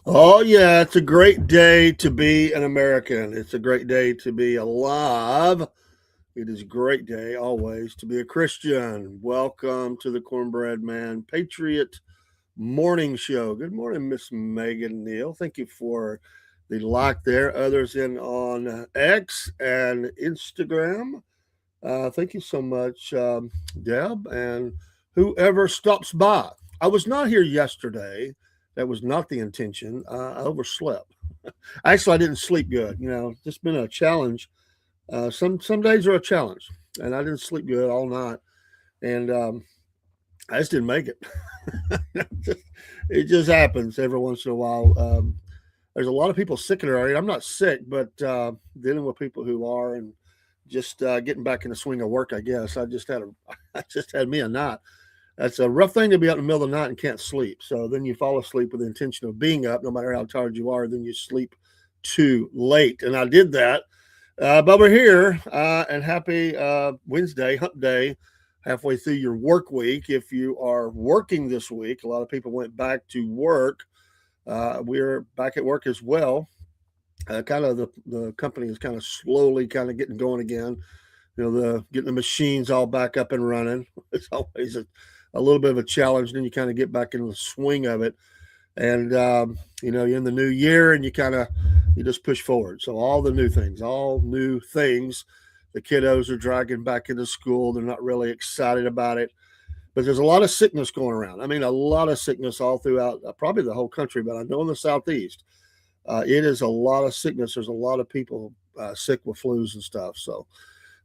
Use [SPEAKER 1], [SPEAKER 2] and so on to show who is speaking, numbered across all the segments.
[SPEAKER 1] Oh, yeah, it's a great day to be an American. It's a great day to be alive. It is a great day always to be a Christian. Welcome to the Cornbread Man Patriot Morning Show. Good morning, Miss Megan Neal. Thank you for the like there. Others in on X and Instagram. Thank you so much, Deb, and whoever stops by. I was not here yesterday. That was not the intention. I overslept. Actually, I didn't sleep good. It's been a challenge. Some days are a challenge, and I didn't sleep good all night, and I just didn't make it. It just happens every once in a while. There's a lot of people sick in the area. I'm not sick, but dealing with people who are, and just getting back in the swing of work. I guess I just had me a night. That's a rough thing to be out in the middle of the night and can't sleep. So then you fall asleep with the intention of being up, no matter how tired you are. Then you sleep too late, and I did that. But we're here, and happy Wednesday, Hump Day, halfway through your work week. If you are working this week, a lot of people went back to work. We're back at work as well. Kind of the company is kind of slowly kind of getting going again. The getting the machines all back up and running. It's always a little bit of a challenge. Then you kind of get back into the swing of it, and you're in the new year, and you just push forward. So all new things. The kiddos are dragging back into school. They're not really excited about it, but there's a lot of sickness going around. I mean, a lot of sickness all throughout, probably the whole country. But I know in the southeast, it is a lot of sickness. There's a lot of people sick with flus and stuff. So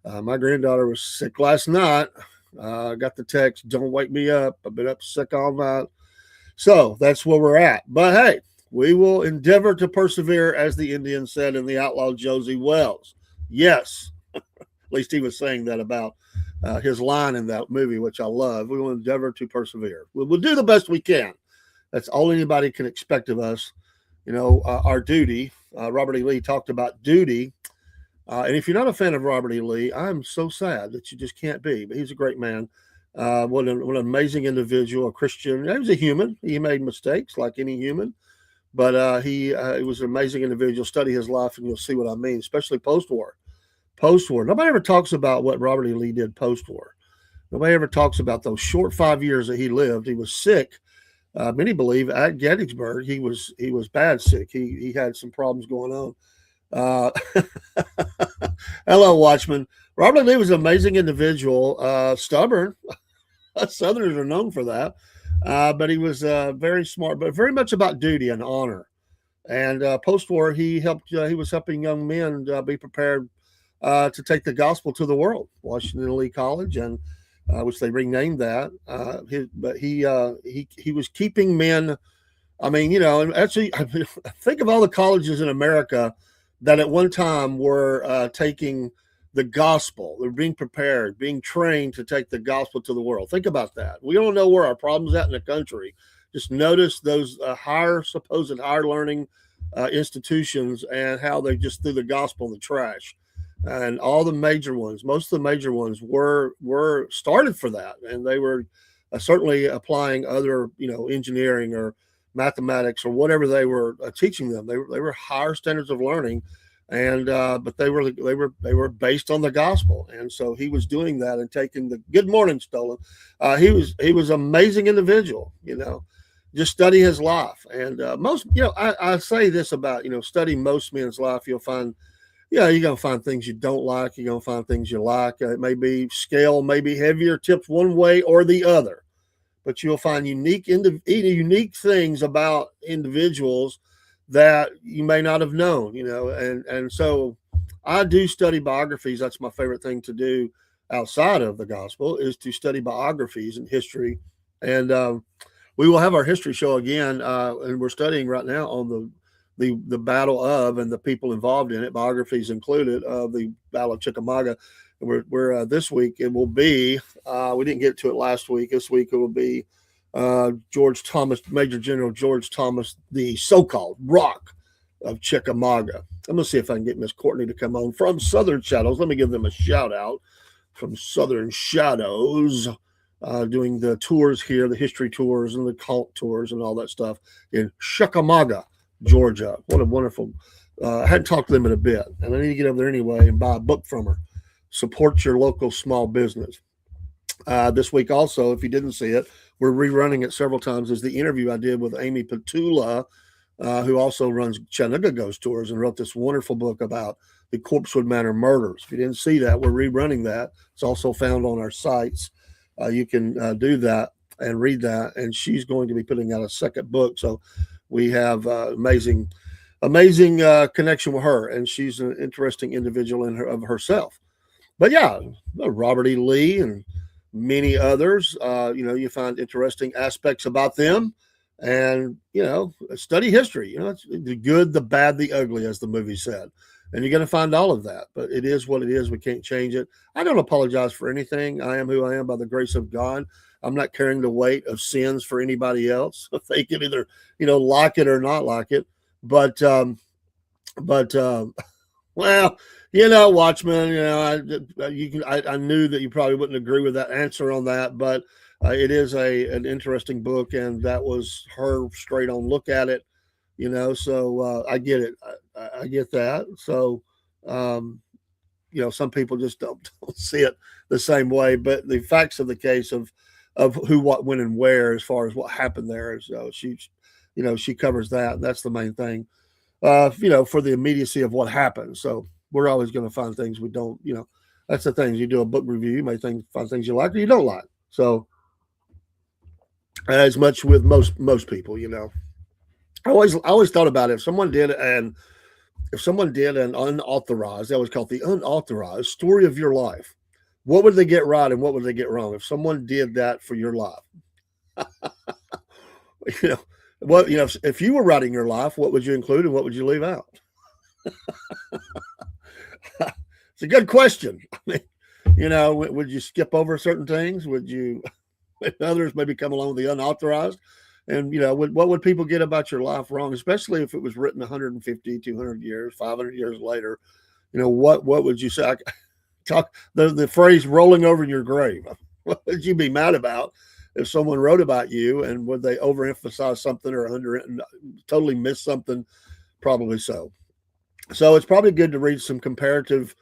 [SPEAKER 1] my granddaughter was sick last night. I got the text, "Don't wake me up. I've been up sick all night." So that's where we're at. But hey, we will endeavor to persevere, as the Indian said in the outlaw Josie Wells. Yes, at least he was saying that about his line in that movie, which I love. We will endeavor to persevere. We'll do the best we can. That's all anybody can expect of us. Our duty. Robert E. Lee talked about duty. And if you're not a fan of Robert E. Lee, I'm so sad that you just can't be. But he's a great man. What an amazing individual, a Christian. He was a human. He made mistakes like any human. But he was an amazing individual. Study his life, and you'll see what I mean, especially post-war. Post-war. Nobody ever talks about what Robert E. Lee did post-war. Nobody ever talks about those short 5 years that he lived. He was sick. Many believe at Gettysburg he was bad sick. He had some problems going on. Uh, Hello, Watchman. Robert Lee was an amazing individual, stubborn. Southerners are known for that. But he was very smart, but very much about duty and honor. And post-war, he was helping young men be prepared to take the gospel to the world. Washington Lee College, and which they renamed that. But he was keeping men. I mean, and actually, think of all the colleges in America that at one time were taking the gospel. They're being prepared, being trained to take the gospel to the world. Think about that. We don't know where our problems at in the country. Just notice those supposed higher learning institutions, and how they just threw the gospel in the trash. And all the major ones, most of the major ones were started for that, and they were certainly applying other, engineering or mathematics or whatever they were teaching them. They were higher standards of learning, and but they were based on the gospel. And so he was doing that and taking the good morning stolen. He was an amazing individual. Just study his life, and most I say this about study most men's life. You'll find. Yeah, you're gonna find things you don't like. You're gonna find things you like. It may be scale, maybe heavier tips one way or the other, but you'll find unique things about individuals that you may not have known, and so I do study biographies. That's my favorite thing to do outside of the gospel, is to study biographies and history. And we will have our history show again, and we're studying right now on the battle of, and the people involved in it, biographies included, of the Battle of Chickamauga. We're this week it will be. We didn't get to it last week. This week it will be George Thomas, Major General George Thomas, the so-called Rock of Chickamauga. I'm gonna see if I can get Miss Courtney to come on from Southern Shadows. Let me give them a shout out from Southern Shadows, doing the tours here, the history tours and the cult tours and all that stuff in Chickamauga, Georgia. What a wonderful. I hadn't talked to them in a bit, and I need to get over there anyway and buy a book from her. Support your local small business. This week, also, if you didn't see it, we're rerunning it several times. Is the interview I did with Amy Petula, who also runs Chattanooga Ghost Tours and wrote this wonderful book about the Corpsewood Manor murders. If you didn't see that, we're rerunning that. It's also found on our sites. You can do that and read that. And she's going to be putting out a second book. So we have amazing connection with her, and she's an interesting individual of herself. But yeah, Robert E. Lee and many others. You find interesting aspects about them, and study history. It's the good, the bad, the ugly, as the movie said, and you're going to find all of that. But it is what it is. We can't change it. I don't apologize for anything. I am who I am by the grace of God. I'm not carrying the weight of sins for anybody else. They can either like it or not like it. But well, Watchmen. I knew that you probably wouldn't agree with that answer on that, but it is an interesting book, and that was her straight on look at it. So I get it. I get that. So, some people just don't see it the same way. But the facts of the case of who, what, when, and where, as far as what happened there, is she covers that. And that's the main thing. For the immediacy of what happened. So we're always going to find things we don't. That's the things. You do a book review, you may find things you like or you don't like. So as much with most people, I always thought about it. If someone did an unauthorized, that was called the unauthorized story of your life, what would they get right and what would they get wrong? If someone did that for your life, if you were writing your life, what would you include and what would you leave out? It's a good question. I mean, would you skip over certain things? Would you, others maybe come along with the unauthorized? And, what would people get about your life wrong, especially if it was written 150, 200 years, 500 years later? What would you say? Talk the phrase rolling over in your grave. What would you be mad about if someone wrote about you, and would they overemphasize something or totally miss something? Probably so. So it's probably good to read some comparative,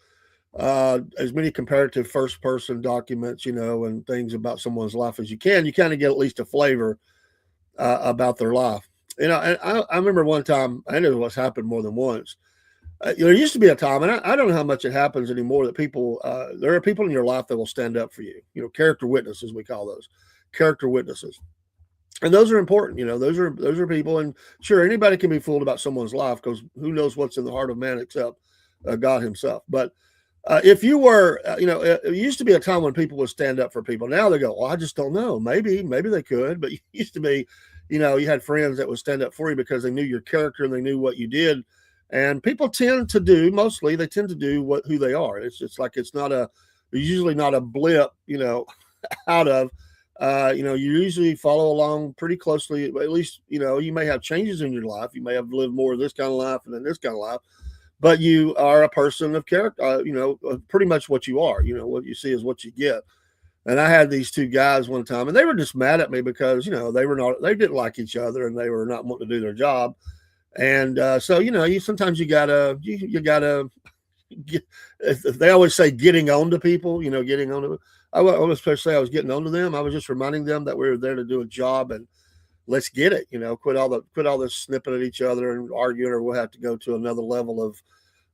[SPEAKER 1] as many comparative first person documents, and things about someone's life as you can. You kind of get at least a flavor about their life. And I remember one time, I know what's happened more than once. There used to be a time, and I don't know how much it happens anymore, that there are people in your life that will stand up for you. Character witnesses, we call those character witnesses, and those are important. Those are people, and sure, anybody can be fooled about someone's life, because who knows what's in the heart of man except God Himself. But if you were, it used to be a time when people would stand up for people. Now they go, well, I just don't know. Maybe they could, but it used to be, you had friends that would stand up for you because they knew your character and they knew what you did. And people tend to do who they are. It's like it's usually not a blip, out of. You usually follow along pretty closely. At least, you may have changes in your life. You may have lived more of this kind of life and then this kind of life, but you are a person of character. Pretty much what you are. What you see is what you get. And I had these two guys one time, and they were just mad at me because they didn't like each other, and they were not wanting to do their job. And so sometimes you gotta get. They always say getting on to people. Getting on to. I was supposed to say I was getting on to them. I was just reminding them that we were there to do a job, and let's get it. Quit all this snipping at each other and arguing, or we'll have to go to another level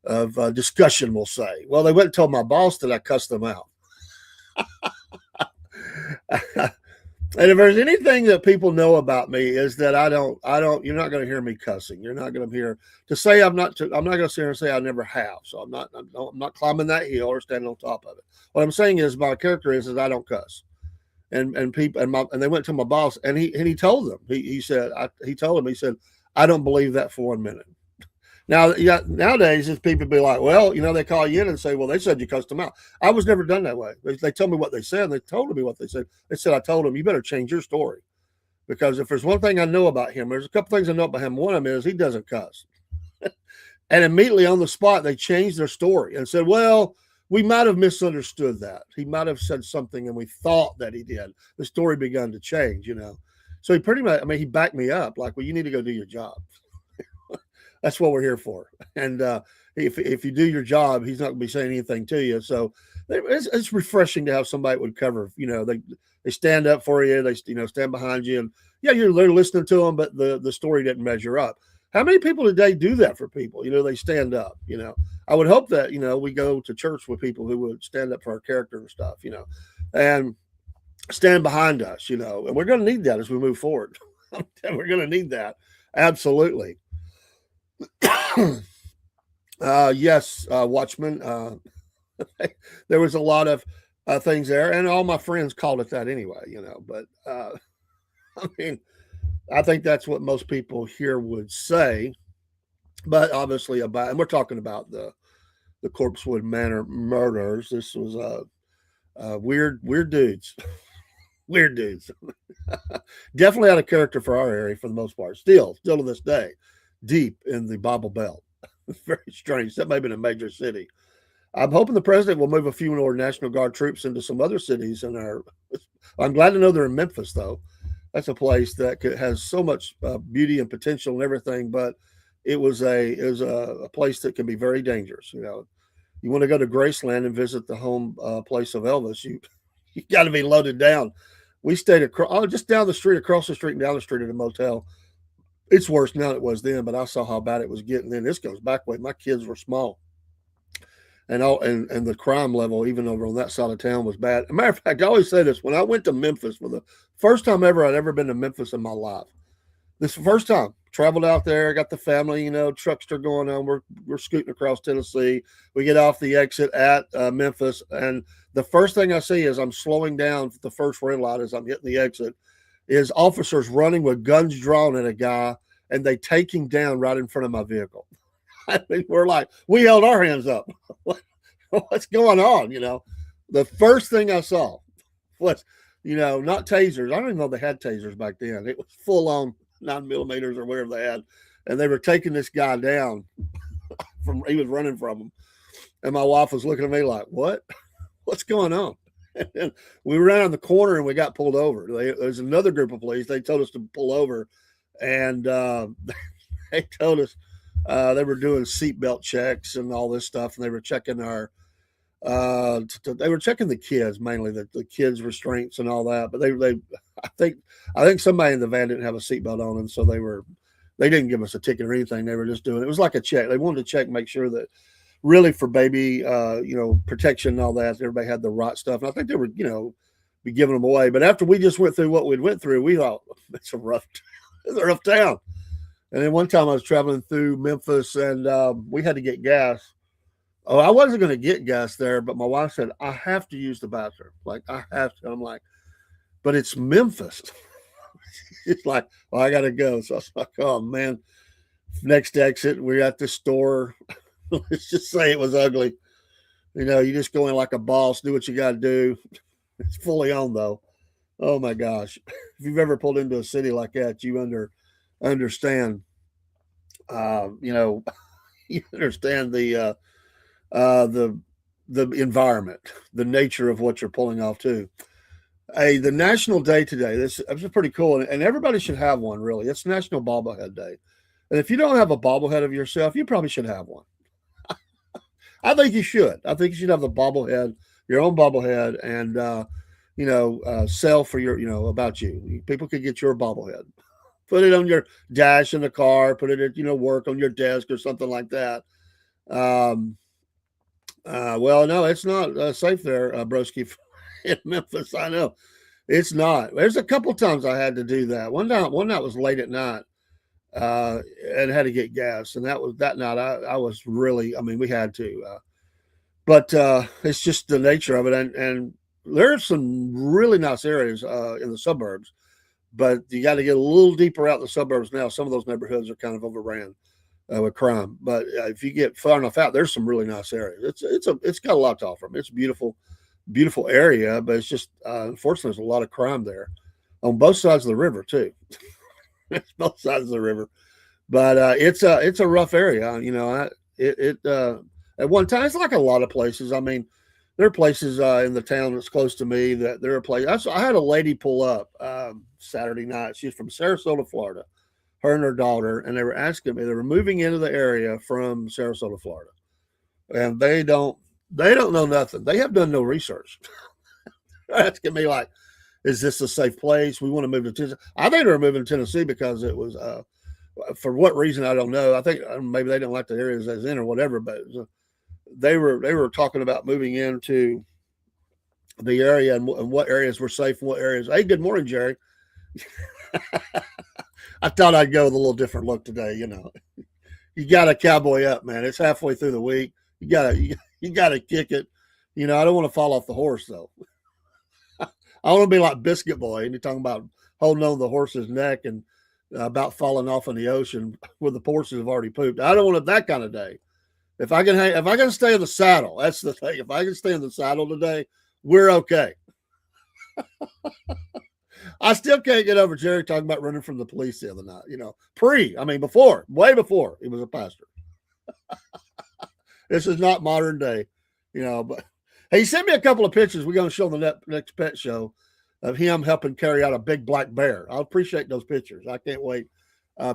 [SPEAKER 1] of discussion. We'll say. Well, they went and told my boss that I cussed them out. And if there's anything that people know about me, is that I don't, you're not going to hear me cussing. You're not going to hear to say I'm not going to sit here and say I never have. So I'm not climbing that hill or standing on top of it. What I'm saying is my character is I don't cuss. And people, and they went to my boss, and he told them, he said, I don't believe that for 1 minute. Now, nowadays, if people be like, well, they call you in and say, well, they said you cussed them out. I was never done that way. They told me what they said. And they told me what they said. They said, I told them, you better change your story. Because if there's one thing I know about him, there's a couple things I know about him. One of them is he doesn't cuss. And immediately on the spot, they changed their story and said, well, we might have misunderstood that. He might have said something and we thought that he did. The story began to change, So he pretty much, he backed me up like, well, you need to go do your job. That's what we're here for. And if you do your job, he's not going to be saying anything to you. So it's refreshing to have somebody that would cover. They stand up for you. They stand behind you, and yeah, they're listening to them, but the story didn't measure up. How many people today do that for people? They stand up. I would hope that we go to church with people who would stand up for our character and stuff. And stand behind us. And we're going to need that as we move forward. We're going to need that. Absolutely. Yes, Watchmen. There was a lot of things there, and all my friends called it that anyway. But I mean, I think that's what most people here would say. But obviously, and we're talking about the Corpsewood Manor murders. This was weird dudes. Weird dudes. Definitely out of character for our area for the most part. Still to this day, deep in the Bible Belt. Very strange. That may be in a major city. I'm hoping the president will move a few more National Guard troops into some other cities I'm glad to know they're in Memphis, though. That's a place that has so much beauty and potential and everything, but it was a place that can be very dangerous. You want to go to Graceland and visit the home place of Elvis, you got to be loaded down. We stayed just down the street, across the street, and down the street at a motel. It's worse now than it was then, but I saw how bad it was getting then. This goes back way. My kids were small. And the crime level, even over on that side of town, was bad. As a matter of fact, I always say this. When I went to Memphis for the first time ever I'd ever been to Memphis in my life, this first time, traveled out there, got the family, trucks are going on. We're scooting across Tennessee. We get off the exit at Memphis, and the first thing I see is I'm slowing down the first red light as I'm hitting the exit, is officers running with guns drawn at a guy, and they take him down right in front of my vehicle. I mean, we held our hands up. What's going on? The first thing I saw was, not tasers. I don't even know they had tasers back then. It was full on 9mm or whatever they had. And they were taking this guy down he was running from them. And my wife was looking at me like, what? What's going on? And we ran around the corner and we got pulled over. There's another group of police. They told us to pull over, and they told us they were doing seatbelt checks and all this stuff, and they were checking they were checking the kids mainly, the kids' restraints and all that. But I think somebody in the van didn't have a seatbelt on, and so they didn't give us a ticket or anything. They were just doing it was like a check. They wanted to check, make sure that really for baby, protection and all that, everybody had the right stuff. And I think they were, be giving them away. But after we just went through what we went through, we thought it's a rough town. And then one time I was traveling through Memphis, and we had to get gas. Oh, I wasn't going to get gas there, but my wife said, I have to use the bathroom. Like, I have to. I'm like, but it's Memphis. It's like, well, I got to go. So I was like, oh, man. Next exit, we're at the store. Let's just say it was ugly. You just go in like a boss, do what you got to do. It's fully on, though. Oh, my gosh. If you've ever pulled into a city like that, you understand, you understand the environment, the nature of what you're pulling off too. The National Day today, this is pretty cool, and everybody should have one, really. It's National Bobblehead Day. And if you don't have a bobblehead of yourself, you probably should have one. I think you should. I think you should have the bobblehead, your own bobblehead, and sell for your, about you. People could get your bobblehead. Put it on your dash in the car, put it at, work on your desk or something like that. Well, no, it's not safe there, broski, in Memphis. I know it's not. There's a couple times I had to do that. One night was late at night, and had to get gas. And that night I was really, we had to, but it's just the nature of it. And there's some really nice areas in the suburbs, but you got to get a little deeper out in the suburbs now. Some of those neighborhoods are kind of overran with crime. But if you get far enough out, there's some really nice areas. It's got a lot to offer. It's a beautiful area, but it's just unfortunately there's a lot of crime there on both sides of the river too. It's both sides of the river, but it's a rough area. At one time, it's like a lot of places. There are places in the town that's close to me that there are places. I had a lady pull up Saturday night. She's from Sarasota, Florida. her and her daughter, and they were asking me. They were moving into the area from Sarasota, Florida, and they don't know nothing. They have done no research. They're asking me like, "Is this a safe place? We want to move to Tennessee." I think they were moving to Tennessee because it was for what reason I don't know. I think maybe they didn't like the areas I was in or whatever. But they were talking about moving into the area and what areas were safe and what areas. Hey, good morning, Jerry. I thought I'd go with a little different look today. You got to cowboy up, man. It's halfway through the week. You gotta kick it. I don't want to fall off the horse though. I want to be like Biscuit Boy, and you're talking about holding on to the horse's neck and about falling off in the ocean where the horses have already pooped. I don't want that kind of day. If I can stay in the saddle, that's the thing. If I can stay in the saddle today, we're okay. I still can't get over Jerry talking about running from the police the other night. Before, way before he was a pastor. This is not modern day, but he sent me a couple of pictures. We're going to show the next pet show of him helping carry out a big black bear. I'll appreciate those pictures. I can't wait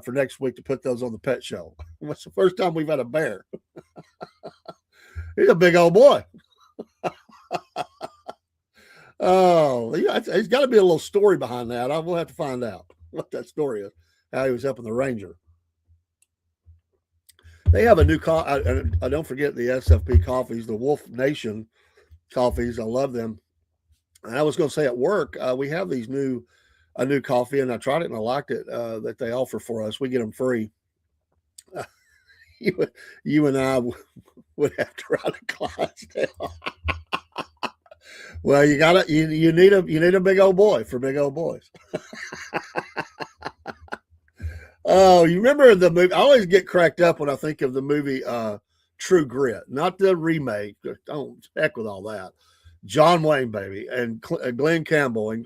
[SPEAKER 1] for next week to put those on the pet show. It's the first time we've had a bear. He's a big old boy. Oh, he's got to be a little story behind that. I will have to find out what that story is, how he was helping the ranger. They have a new coffee. I don't forget the SFP coffees, the Wolf Nation coffees. I love them. And I was going to say at work, we have a new coffee, and I tried it and I liked it that they offer for us. We get them free. You and I would have to ride a Clydesdale. Well, you need a big old boy for big old boys. Oh, you remember the movie? I always get cracked up when I think of the movie True Grit, not the remake. Don't heck with all that. John Wayne, baby, and Glenn Campbell. And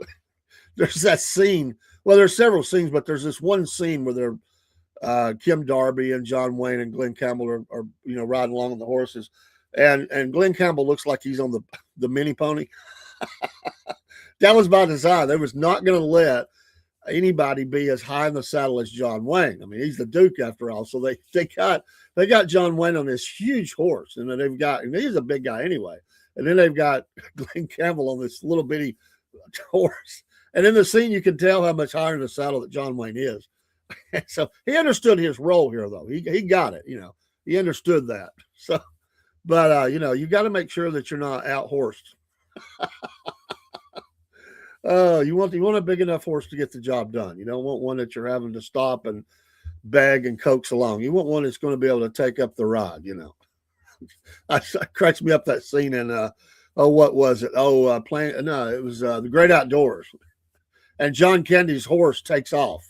[SPEAKER 1] there's that scene. Well, there's several scenes, but there's this one scene where they're Kim Darby and John Wayne and Glenn Campbell are riding along on the horses, and Glenn Campbell looks like he's on the mini pony. That was by design. They was not going to let anybody be as high in the saddle as John Wayne. I mean, he's the Duke after all. So they got John Wayne on this huge horse, and then and he's a big guy anyway. And then they've got Glenn Campbell on this little bitty horse. And in the scene, you can tell how much higher in the saddle that John Wayne is. So he understood his role here, though. He got it. He understood that. So, but you got to make sure that you're not out horsed. You want a big enough horse to get the job done. You don't want one that you're having to stop and beg and coax along. You want one that's going to be able to take up the ride. It cracks me up that scene in what was it? It was The Great Outdoors, and John Candy's horse takes off,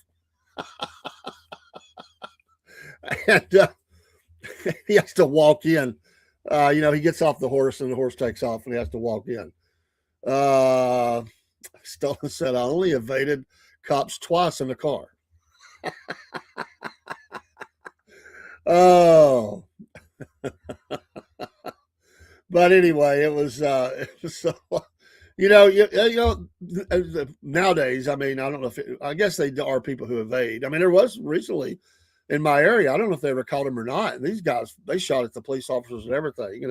[SPEAKER 1] and he has to walk in. He gets off the horse and the horse takes off, and he has to walk in. Stone said, "I only evaded cops twice in the car." Oh, but anyway, it was so, nowadays. I mean, I don't know I guess they are people who evade. I mean, there was recently in my area. I don't know if they ever caught him or not. And these guys, they shot at the police officers and everything.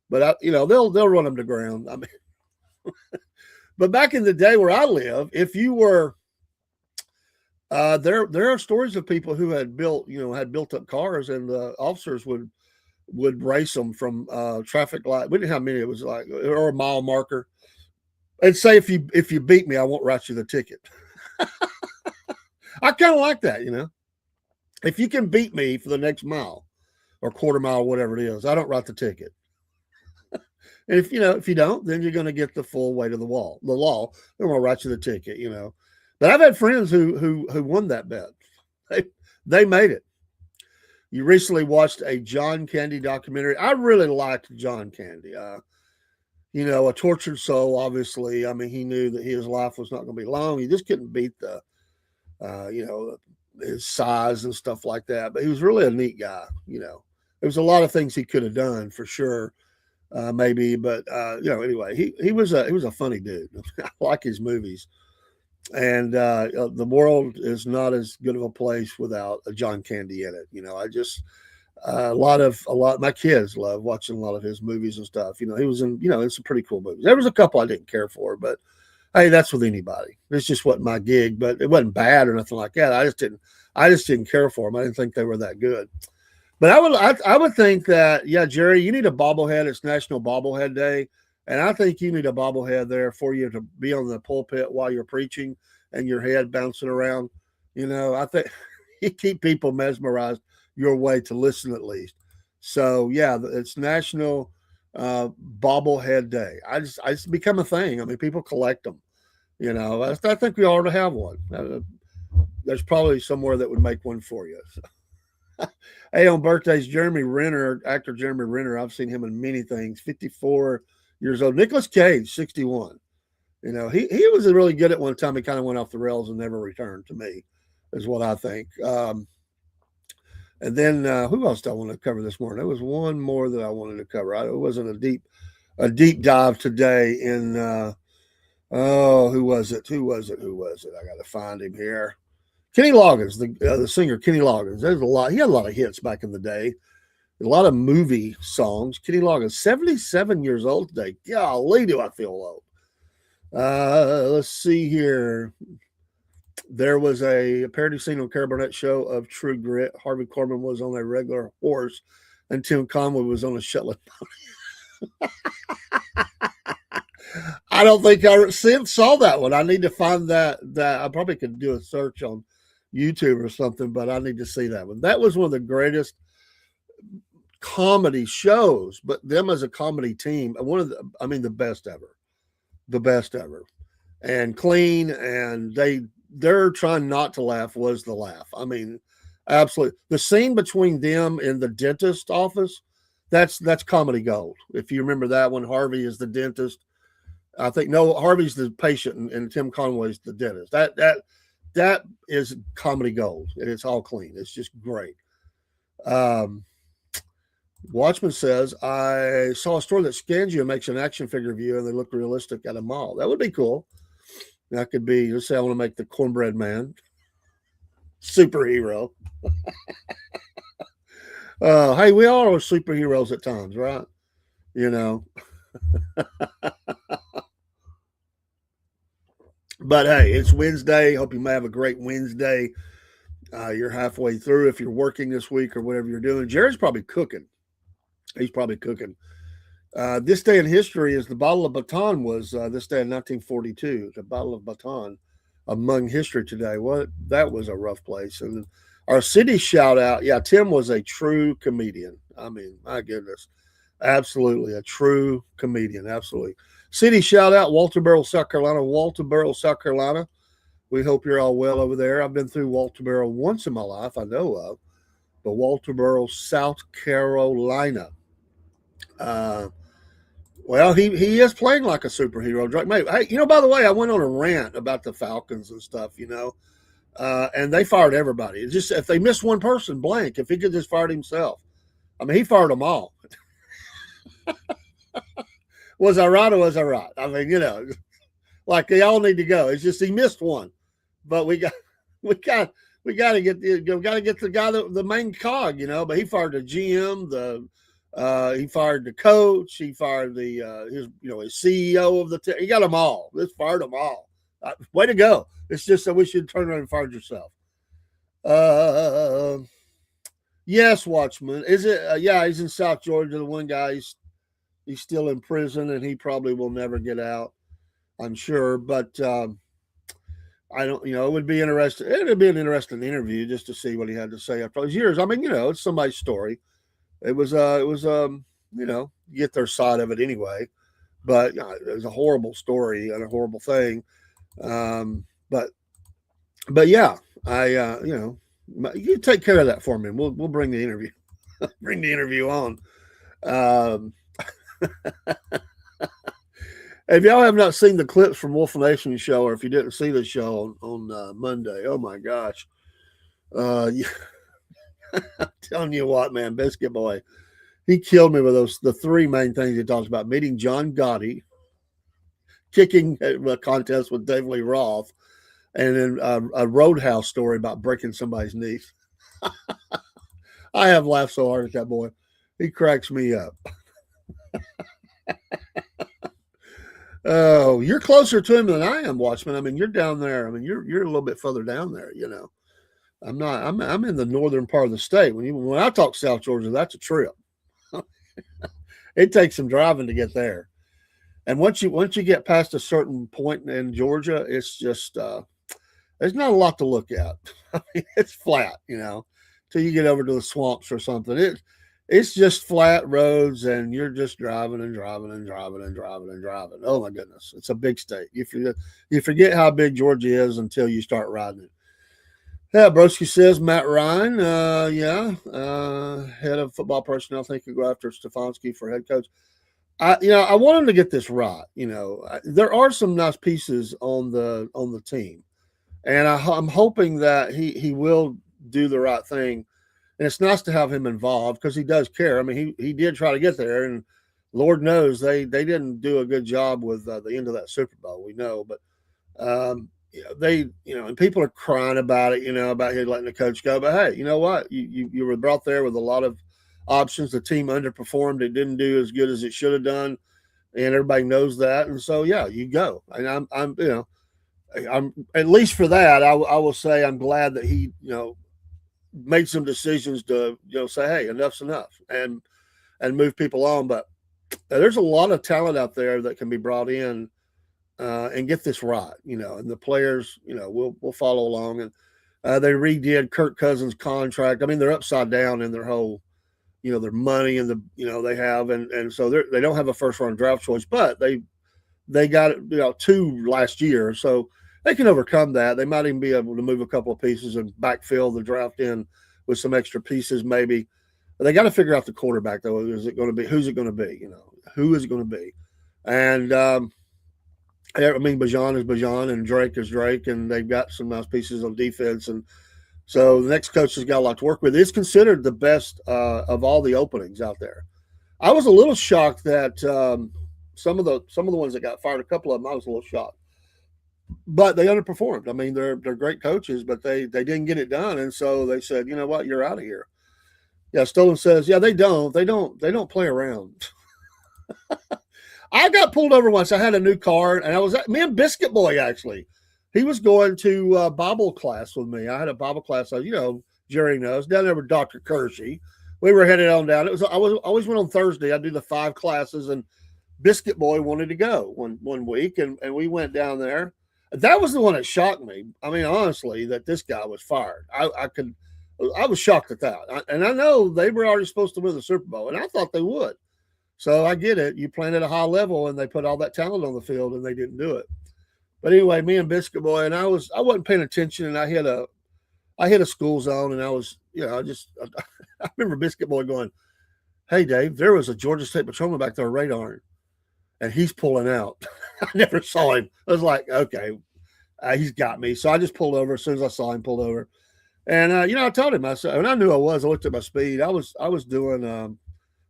[SPEAKER 1] But they'll run them to ground. I mean. But back in the day where I live, if you were, there are stories of people who had built up cars, and the officers would race them from traffic light. We didn't have many. It was like, or a mile marker, and say if you beat me, I won't write you the ticket. I kind of like that, If you can beat me for the next mile or quarter mile, whatever it is, I don't write the ticket. And if you don't, then you're going to get the full weight of the law. They're going to write you the ticket, But I've had friends who won that bet. They made it. You recently watched a John Candy documentary. I really liked John Candy. A tortured soul, obviously. I mean, he knew that his life was not going to be long. He just couldn't beat his size and stuff like that. But he was really a neat guy. There was a lot of things he could have done for sure. Maybe, but anyway, he was a funny dude. I like his movies. And the world is not as good of a place without a John Candy in it. I just my kids love watching a lot of his movies and stuff. He was in some pretty cool movies. There was a couple I didn't care for, but hey, that's with anybody. This just wasn't my gig, but it wasn't bad or nothing like that. I just didn't care for them. I didn't think they were that good. But I would think that, yeah, Jerry, you need a bobblehead. It's National Bobblehead Day, and I think you need a bobblehead there for you to be on the pulpit while you're preaching and your head bouncing around. I think you keep people mesmerized your way to listen at least. So yeah, it's National Bobblehead Day. I just become a thing. I mean, people collect them. I think we ought to have one. There's probably somewhere that would make one for you. So. Hey, on birthdays, Jeremy Renner, actor Jeremy Renner, I've seen him in many things. 54 years old. Nicolas Cage, 61. He was really good at one time. He kind of went off the rails and never returned to me, is what I think. And then who else do I want to cover this morning? There was one more that I wanted to cover. It wasn't a deep dive today in who was it? I got to find him here. Kenny Loggins, the singer Kenny Loggins. There's a lot. He had a lot of hits back in the day. A lot of movie songs. Kenny Loggins, 77 years old today. Golly, do I feel old. Let's see here. There was a parody scene on Carol Burnett show of True Grit. Harvey Korman was on a regular horse, and Tim Conway was on a Shetland pony. I don't think I saw that one. I need to find that. I probably could do a search on YouTube or something, but I need to see that one. That was one of the greatest comedy shows, but them as a comedy team, the best ever, and clean, and they're trying not to laugh was the laugh. I mean, absolutely. The scene between them in the dentist office, that's comedy gold. If you remember that one, Harvey is the dentist. I think Harvey's the patient and Tim Conway's the dentist. That is comedy gold, and it's all clean. It's just great. Watchman says, I saw a store that scans you and makes an action figure of you, and they look realistic at a mall. That would be cool. That could be, let's say I want to make the Cornbread Man superhero. Hey, we all are superheroes at times, right? But hey, it's Wednesday. Hope you may have a great Wednesday. You're halfway through if you're working this week or whatever you're doing. Jared's probably cooking. He's probably cooking. This day in history is the Battle of Bataan was this day in 1942. The Battle of Bataan among history today. That was a rough place. And our city shout out. Yeah, Tim was a true comedian. I mean, my goodness. Absolutely. A true comedian. Absolutely. City shout out, Walterboro, South Carolina. Walterboro, South Carolina. We hope you're all well over there. I've been through Walterboro once in my life, I know of. But Walterboro, South Carolina. Well, he is playing like a superhero. Hey, by the way, I went on a rant about the Falcons and stuff, and they fired everybody. It's just if they miss one person, blank. If he could just fired himself. I mean, he fired them all. Was I right or was I right? I mean, like they all need to go. It's just he missed one, but we got to get the guy the main cog, But he fired the GM, he fired the coach, he fired his CEO of the team. He got them all. Just fired them all. Way to go! It's just I wish you'd turn around and fired yourself. Yes, Watchman. Is it? Yeah, he's in South Georgia. The one guy he's still in prison, and he probably will never get out. I'm sure, but I don't. It would be interesting. It would be an interesting interview just to see what he had to say after those years. I mean, it's somebody's story. It was you get their side of it anyway, but it was a horrible story and a horrible thing. But yeah, you take care of that for me. We'll bring the interview, bring the interview on. If y'all have not seen the clips from Wolf Nation show, or if you didn't see the show on Monday, oh my gosh. I'm telling you what, man, Biscuit Boy, he killed me with the three main things he talks about: meeting John Gotti, kicking a contest with Dave Lee Roth, and then a Roadhouse story about breaking somebody's knees. I have laughed so hard at that boy. He cracks me up. Oh, you're closer to him than I am, Watchman. I mean, you're down there. I mean, you're a little bit further down there. I'm not. I'm in the northern part of the state. When I talk South Georgia, that's a trip. It takes some driving to get there. And once you get past a certain point in Georgia, it's just there's not a lot to look at. I mean, it's flat, till you get over to the swamps or something. It's just flat roads, and you're just driving and driving and driving and driving and driving. Oh my goodness, it's a big state. You forget how big Georgia is until you start riding it. Yeah, Broski says Matt Ryan, head of football personnel. I think you go after Stefanski for head coach. I want him to get this right. There are some nice pieces on the team, and I'm hoping that he will do the right thing. And it's nice to have him involved because he does care. I mean, he did try to get there, and Lord knows they didn't do a good job with the end of that Super Bowl. We know, but and people are crying about it, about him letting the coach go. But hey, you know what? You were brought there with a lot of options. The team underperformed. It didn't do as good as it should have done, and everybody knows that. And so, yeah, you go. And I'm at least for that. I will say I'm glad that he, made some decisions to, say, hey, enough's enough, and move people on. But there's a lot of talent out there that can be brought in. And get this right, and the players, will follow along. And they redid Kirk Cousins' contract. I mean, they're upside down in their whole, their money and they have, and so they don't have a first round draft choice, but they got 2 last year, so they can overcome that. They might even be able to move a couple of pieces and backfill the draft in with some extra pieces, maybe. But they got to figure out the quarterback though. Who's it going to be? Who is it going to be? And Bajan is Bajan and Drake is Drake, and they've got some nice pieces on defense. And so the next coach has got a lot to work with. It's considered the best of all the openings out there. I was a little shocked that some of the ones that got fired, a couple of them, I was a little shocked. But they underperformed. I mean, they're great coaches, but they didn't get it done. And so they said, you know what, you're out of here. Yeah, Stolen says, yeah, they don't play around. I got pulled over once. I had a new car, and me and Biscuit Boy, actually. He was going to Bible class with me. I had a Bible class, Jerry knows, down there with Dr. Kershey. We were headed on down. I always went on Thursday. I do the 5 classes, and Biscuit Boy wanted to go one week, and we went down there. That was the one that shocked me. I mean, honestly, that this guy was fired. I was shocked at that. And I know they were already supposed to win the Super Bowl, and I thought they would. So I get it. You playing at a high level, and they put all that talent on the field, and they didn't do it. But anyway, me and Biscuit Boy, and I wasn't paying attention, and I hit a school zone, and I remember Biscuit Boy going, "Hey Dave, there was a Georgia State patrolman back there radaring, and he's pulling out." I never saw him. I was like, okay, he's got me. So I just pulled over as soon as I saw him pulled over, and I told him, I said, and I knew I looked at my speed. I was doing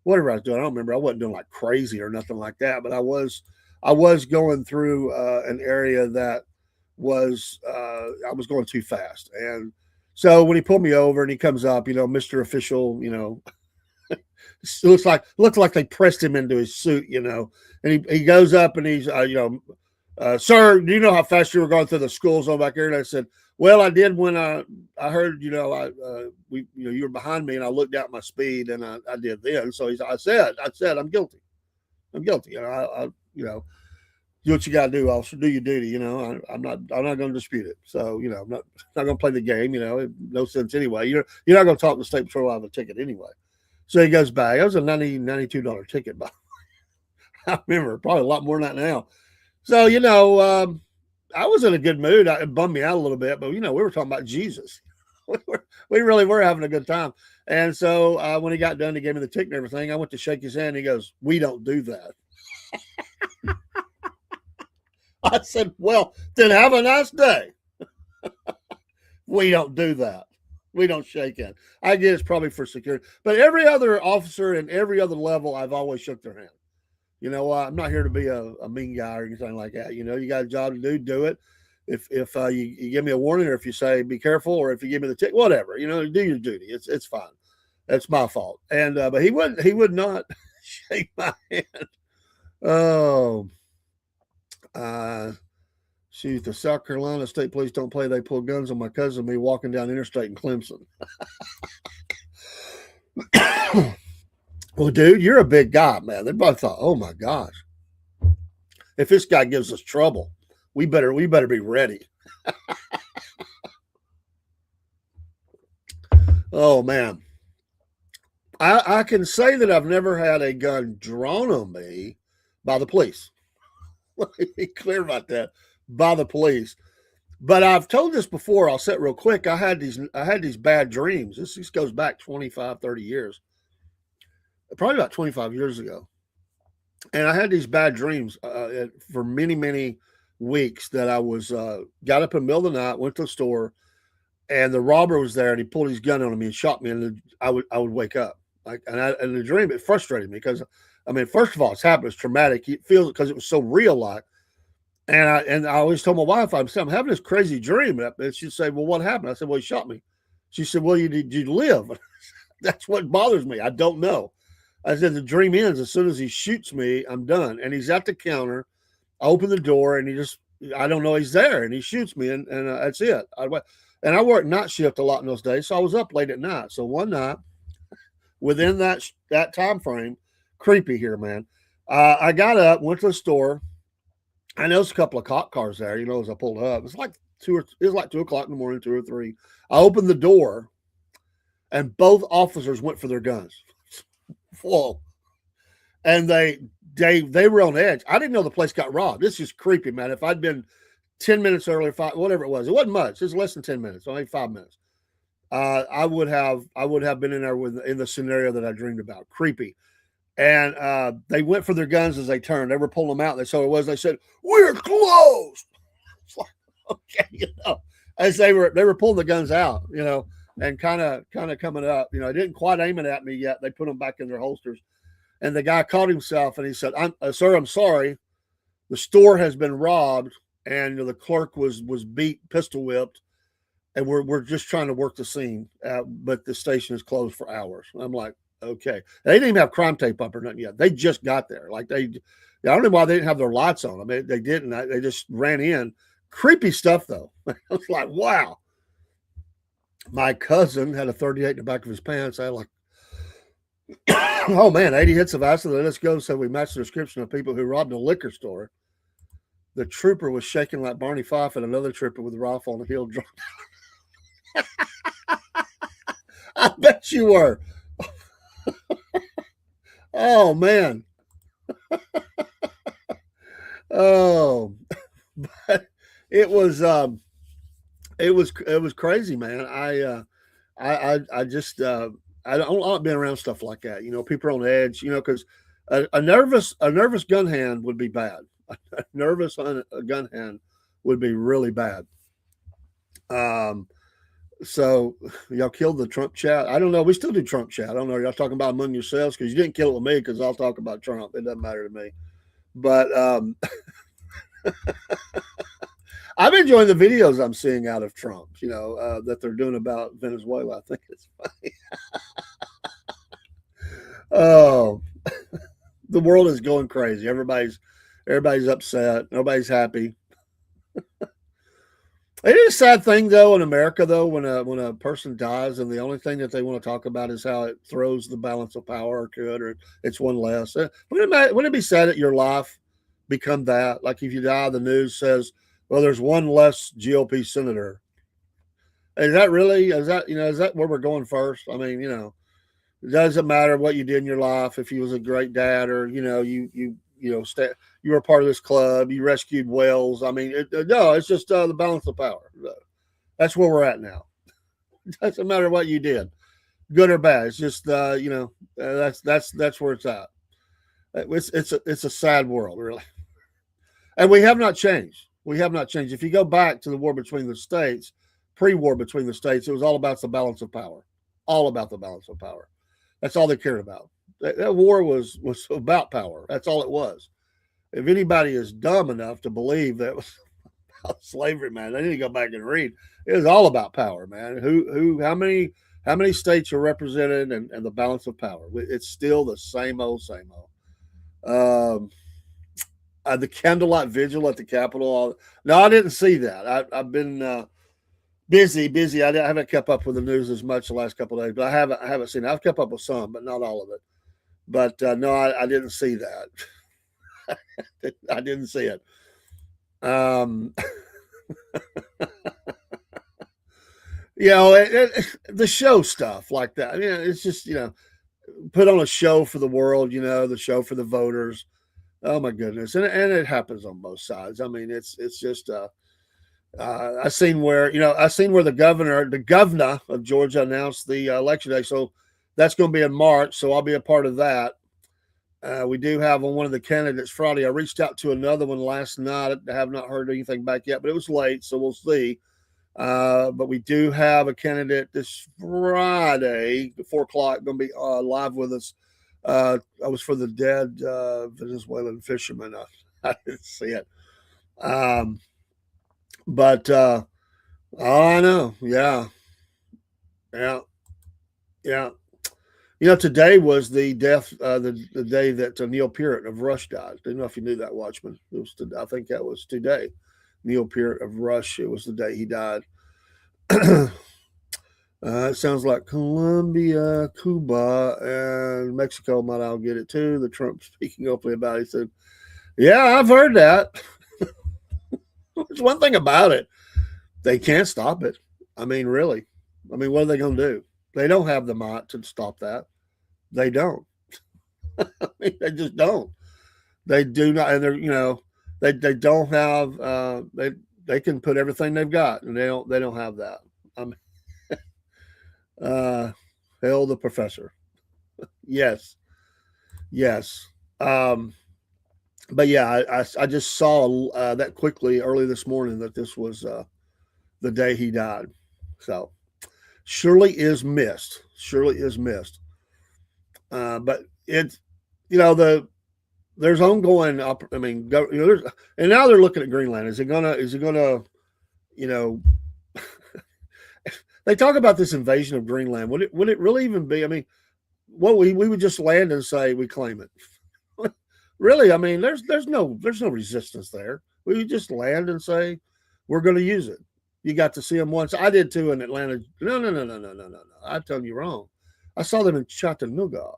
[SPEAKER 1] whatever I was doing. I don't remember. I wasn't doing like crazy or nothing like that, but I was going through an area that was I was going too fast. And so when he pulled me over and he comes up, Mr. Official, looks like they pressed him into his suit, and he goes up and he's, sir, do you know how fast you were going through the school zone back there? And I said, well, I did when I heard, you were behind me, and I looked out my speed, and I did then. So I said, I'm guilty. Do what you got to do, officer. Do your duty. I'm not going to dispute it. So, I'm not going to play the game. No sense anyway. You're not going to talk to the state patrol out of a ticket anyway. So he goes back. It was a $92 ticket. I remember probably a lot more than that now. So, I was in a good mood. It bummed me out a little bit, but we were talking about Jesus. We really were having a good time. And so when he got done, he gave me the ticket and everything. I went to shake his hand. He goes, "We don't do that." I said, "Well, then have a nice day." We don't do that. We don't shake hands. I guess it's probably for security. But every other officer and every other level, I've always shook their hand. I'm not here to be a mean guy or anything like that. You got a job to do it. if you give me a warning, or if you say be careful, or if you give me the tick, whatever, do your duty. It's fine. That's my fault. And but he would not shake my hand. Oh, uh, shoot, the South Carolina State Police don't play. They pull guns on my cousin and me walking down interstate in Clemson. Well, dude, you're a big guy, man. They both thought, oh my gosh, if this guy gives us trouble, we better be ready. Oh man, I can say that I've never had a gun drawn on me by the police. Let me be clear about that. By the police. But I've told this before. I'll say it real quick. I had these bad dreams. This goes back 25, 30 years. Probably about 25 years ago. And I had these bad dreams for many, many weeks that I was got up in the middle of the night, went to the store, and the robber was there, and he pulled his gun on me and shot me, and I would wake up. And the dream, it frustrated me because, I mean, first of all, it's happened. It's traumatic. It feels because it was so real, like. And I always told my wife, I'm having this crazy dream, and she'd say, "Well, what happened?" I said, "Well, he shot me." She said, "Well, did you live?" That's what bothers me. I don't know. I said, the dream ends as soon as he shoots me. I'm done. And he's at the counter. I open the door, and I don't know he's there, and he shoots me, and that's it. And I worked night shift a lot in those days, so I was up late at night. So one night, within that time frame, creepy here, man. I got up, went to the store. I know there's a couple of cop cars there, as I pulled up. It was like 2:00 in the morning, 2 or 3. I opened the door, and both officers went for their guns. Whoa. And they were on edge. I didn't know the place got robbed. This is creepy, man. If I'd been 10 minutes earlier, whatever it wasn't much. It was less than 10 minutes, only 5 minutes. I would have been in there in the scenario that I dreamed about. Creepy. And they went for their guns as they turned. They were pulling them out. They saw it was. They said, "We're closed." It's like, okay, as they were pulling the guns out, and kind of coming up. They didn't quite aim it at me yet. They put them back in their holsters. And the guy caught himself, and he said, "Sir, I'm sorry. The store has been robbed, and the clerk was beat, pistol whipped, and we're just trying to work the scene, but the station is closed for hours." I'm like, okay. They didn't even have crime tape up or nothing yet. They just got there. Like I don't know why they didn't have their lights on. I mean, they didn't. They just ran in. Creepy stuff, though. I was like, wow. My cousin had a 38 in the back of his pants. I had like, oh man, 80 hits of acid. Let's go. So we matched the description of people who robbed a liquor store. The trooper was shaking like Barney Fife, and another trooper with a rifle on the hill dropped. I bet you were. Oh man. Oh, but it was crazy, man. I just I don't like being around stuff like that. People are on edge. Because a nervous gun hand would be bad. A nervous gun hand would be really bad. So y'all killed the Trump chat. I don't know. We still do Trump chat. I don't know. Y'all talking about among yourselves because you didn't kill it with me because I'll talk about Trump. It doesn't matter to me. But I'm enjoying the videos I'm seeing out of Trump. That they're doing about Venezuela. I think it's funny. Oh, the world is going crazy. Everybody's upset. Nobody's happy. It is a sad thing, though, in America, though, when a person dies and the only thing that they want to talk about is how it throws the balance of power, or it's one less. Wouldn't it be sad that your life become that? Like if you die, the news says, "Well, there's one less GOP senator." Is that where we're going first? I mean, it doesn't matter what you did in your life. If you was a great dad, or you were part of this club, you rescued whales. I mean, no, it's just the balance of power. That's where we're at now. It doesn't matter what you did, good or bad. It's just that's where it's at. It's a sad world, really, and we have not changed. We have not changed. If you go back to the war between the states, pre-war between the states, it was all about the balance of power. All about the balance of power. That's all they cared about. That war was about power. That's all it was. If anybody is dumb enough to believe that was slavery, man. They need to go back and read. It was all about power, man. How many states are represented, and the balance of power. It's still the same old, same old. Um, the candlelight vigil at the Capitol. No, I didn't see that. I've been busy. I haven't kept up with the news as much the last couple of days, but I haven't seen it. I've kept up with some, but not all of it. But no, I didn't see that. I didn't see it. Um, the show stuff like that. I mean, it's just put on a show for the world. The show for the voters. Oh my goodness, and it happens on both sides. I mean, it's just. I seen where the governor of Georgia announced the election day. So that's going to be in March. So I'll be a part of that. We do have on one of the candidates Friday. I reached out to another one last night. I have not heard anything back yet, but it was late, so we'll see. But we do have a candidate this Friday at 4 o'clock going to be live with us. I was for the dead Venezuelan fisherman. I didn't see it. But I know, yeah, yeah, yeah. Today was the death, the day that Neil Peart of Rush died. I don't know if you knew that, Watchman. I think that was today. Neil Peart of Rush. It was the day he died. It sounds like Colombia, Cuba, and Mexico might all get it too. The Trump speaking openly about it. He said, "Yeah, I've heard that." There's one thing about it. They can't stop it. I mean, really. I mean, what are they going to do? They don't have the might to stop that. They don't. I mean, they just don't. They do not, and they don't have. They can put everything they've got, and they don't have that. I mean, hell, the professor. Yes, yes. But yeah, I just saw that quickly early this morning that this was the day he died. So surely is missed. Surely is missed. But it's there's ongoing. I mean, and now they're looking at Greenland. Is it gonna? They talk about this invasion of Greenland. Would it really even be? I mean, we would just land and say we claim it. Really, I mean, there's no resistance there. We would just land and say we're going to use it. You got to see them once. I did too in Atlanta. No. I'm telling you wrong. I saw them in Chattanooga,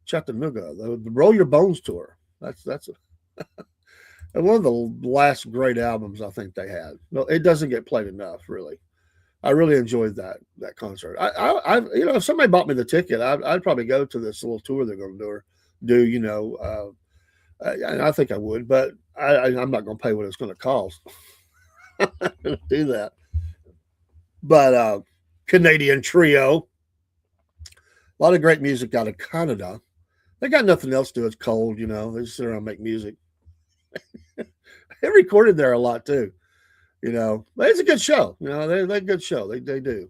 [SPEAKER 1] the Roll Your Bones tour. That's one of the last great albums I think they had. No, it doesn't get played enough, really. I really enjoyed that concert. I if somebody bought me the ticket, I'd probably go to this little tour they're going to do. I think I would, but I'm not going to pay what it's going to cost. I'm going to do that. But Canadian trio, a lot of great music out of Canada. They got nothing else to do. It's cold, They just sit around and make music. They recorded there a lot too, But it's a good show. They're a good show. They do.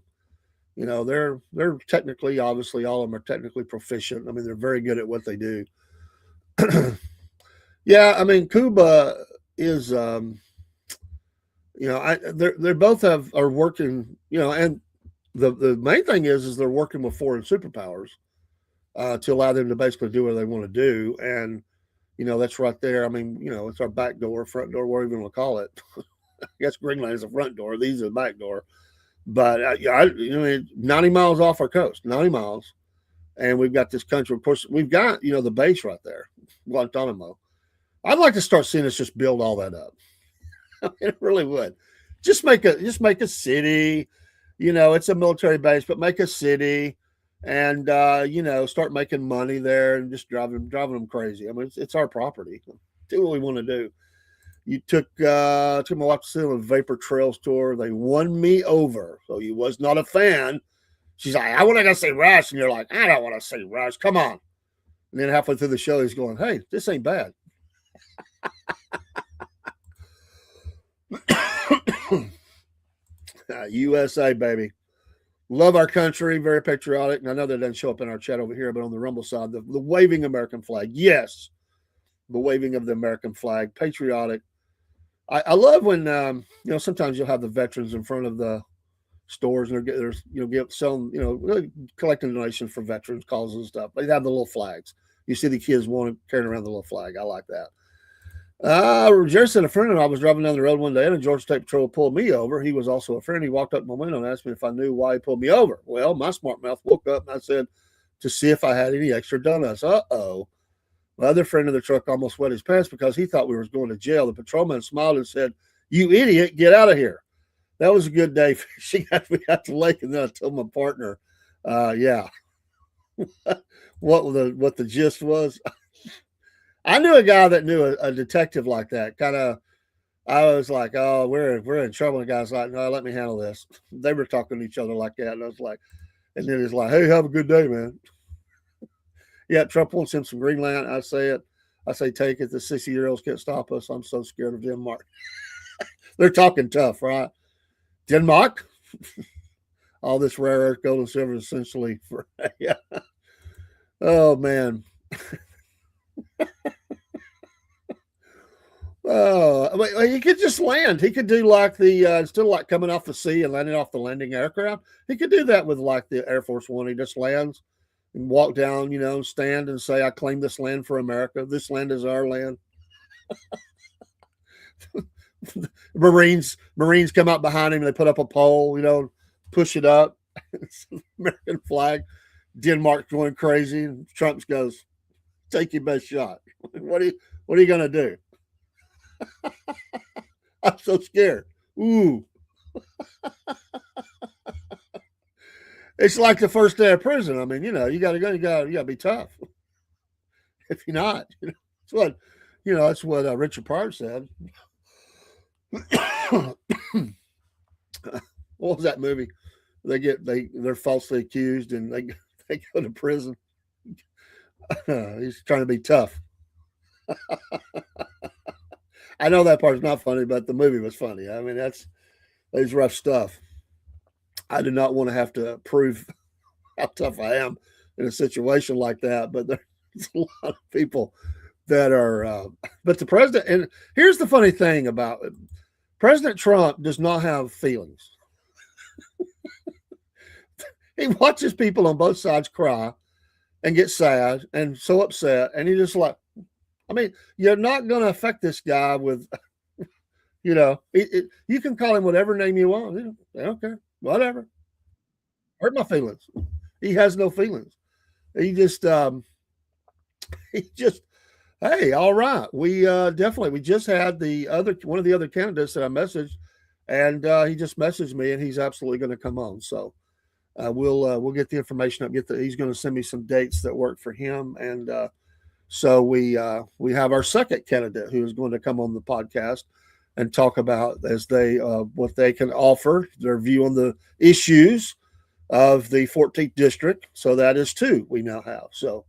[SPEAKER 1] They're technically, obviously, all of them are technically proficient. I mean, they're very good at what they do. Yeah, I mean, Cuba is, they both are working, and the main thing is they're working with foreign superpowers to allow them to basically do what they want to do, and that's right there. I mean, it's our back door, front door, whatever you want to call it. I guess Greenland is the front door; these are the back door. But 90 miles off our coast, 90 miles, and we've got this country. Of course, we've got the base right there, Guantanamo. I'd like to start seeing us just build all that up. I mean, it really would. Just make a city. It's a military base, but make a city, and start making money there and just driving them crazy. I mean, it's our property. Do what we want to do. You took my wife to see them on Vapor Trails tour. They won me over. So you was not a fan. She's like, I want to go see Rush, and you're like, I don't want to see Rush. Come on. And then halfway through the show, he's going, hey, this ain't bad. USA, baby. Love our country, very patriotic. And I know that doesn't show up in our chat over here, but on the Rumble side, the waving American flag. Yes, the waving of the American flag, patriotic. I love when sometimes you'll have the veterans in front of the stores and selling really collecting donations for veterans causes and stuff. They have the little flags. You see the kids carrying around the little flag. I like that. Jerry said a friend and I was driving down the road one day and a Georgia State Patrol pulled me over. He was also a friend. He walked up to my window and asked me if I knew why he pulled me over. Well, my smart mouth woke up and I said, to see if I had any extra donuts. Uh-oh. My other friend in the truck almost wet his pants because he thought we were going to jail. The patrolman smiled and said, "You idiot, get out of here." That was a good day fishing after we got to the lake. And then I told my partner, yeah, what the gist was. I knew a guy that knew a detective like that. I was like, "Oh, we're in trouble." And the guy's like, "No, let me handle this." They were talking to each other like that, and I was like, and then he's like, "Hey, have a good day, man." Yeah, Trump wants him some Greenland. I say, take it. The 60-year-olds can't stop us. I'm so scared of Denmark. They're talking tough, right? Denmark, all this rare earth, gold, and silver, essentially. Yeah. Oh man. Oh, he could just land. He could do like still like coming off the sea and landing off the landing aircraft. He could do that with like the Air Force One. He just lands and walk down, stand and say, "I claim this land for America. This land is our land." Marines come out behind him and they put up a pole, push it up. American flag. Denmark going crazy. And Trump goes, "Take your best shot." What are you gonna do? I'm so scared. Ooh. It's like the first day of prison. I mean, you gotta go, you gotta be tough. If you're not, that's what Richard Pryor said. What was that movie? They're falsely accused and they go to prison. He's trying to be tough. I know that part's not funny, but the movie was funny. I mean, that's rough stuff. I do not want to have to prove how tough I am in a situation like that, but there's a lot of people that are. But the president, and here's the funny thing about it. President Trump does not have feelings. He watches people on both sides cry and get sad and so upset, and he just like, I mean, you're not going to affect this guy with, you can call him whatever name you want. I don't care, whatever. Hurt my feelings. He has no feelings. He just, hey, all right. We just had one of the other candidates that I messaged, and he just messaged me, and he's absolutely going to come on. So we'll get the information up. He's going to send me some dates that work for him, and so we have our second candidate who is going to come on the podcast and talk about what they can offer, their view on the issues of the 14th district. So that is two we now have. So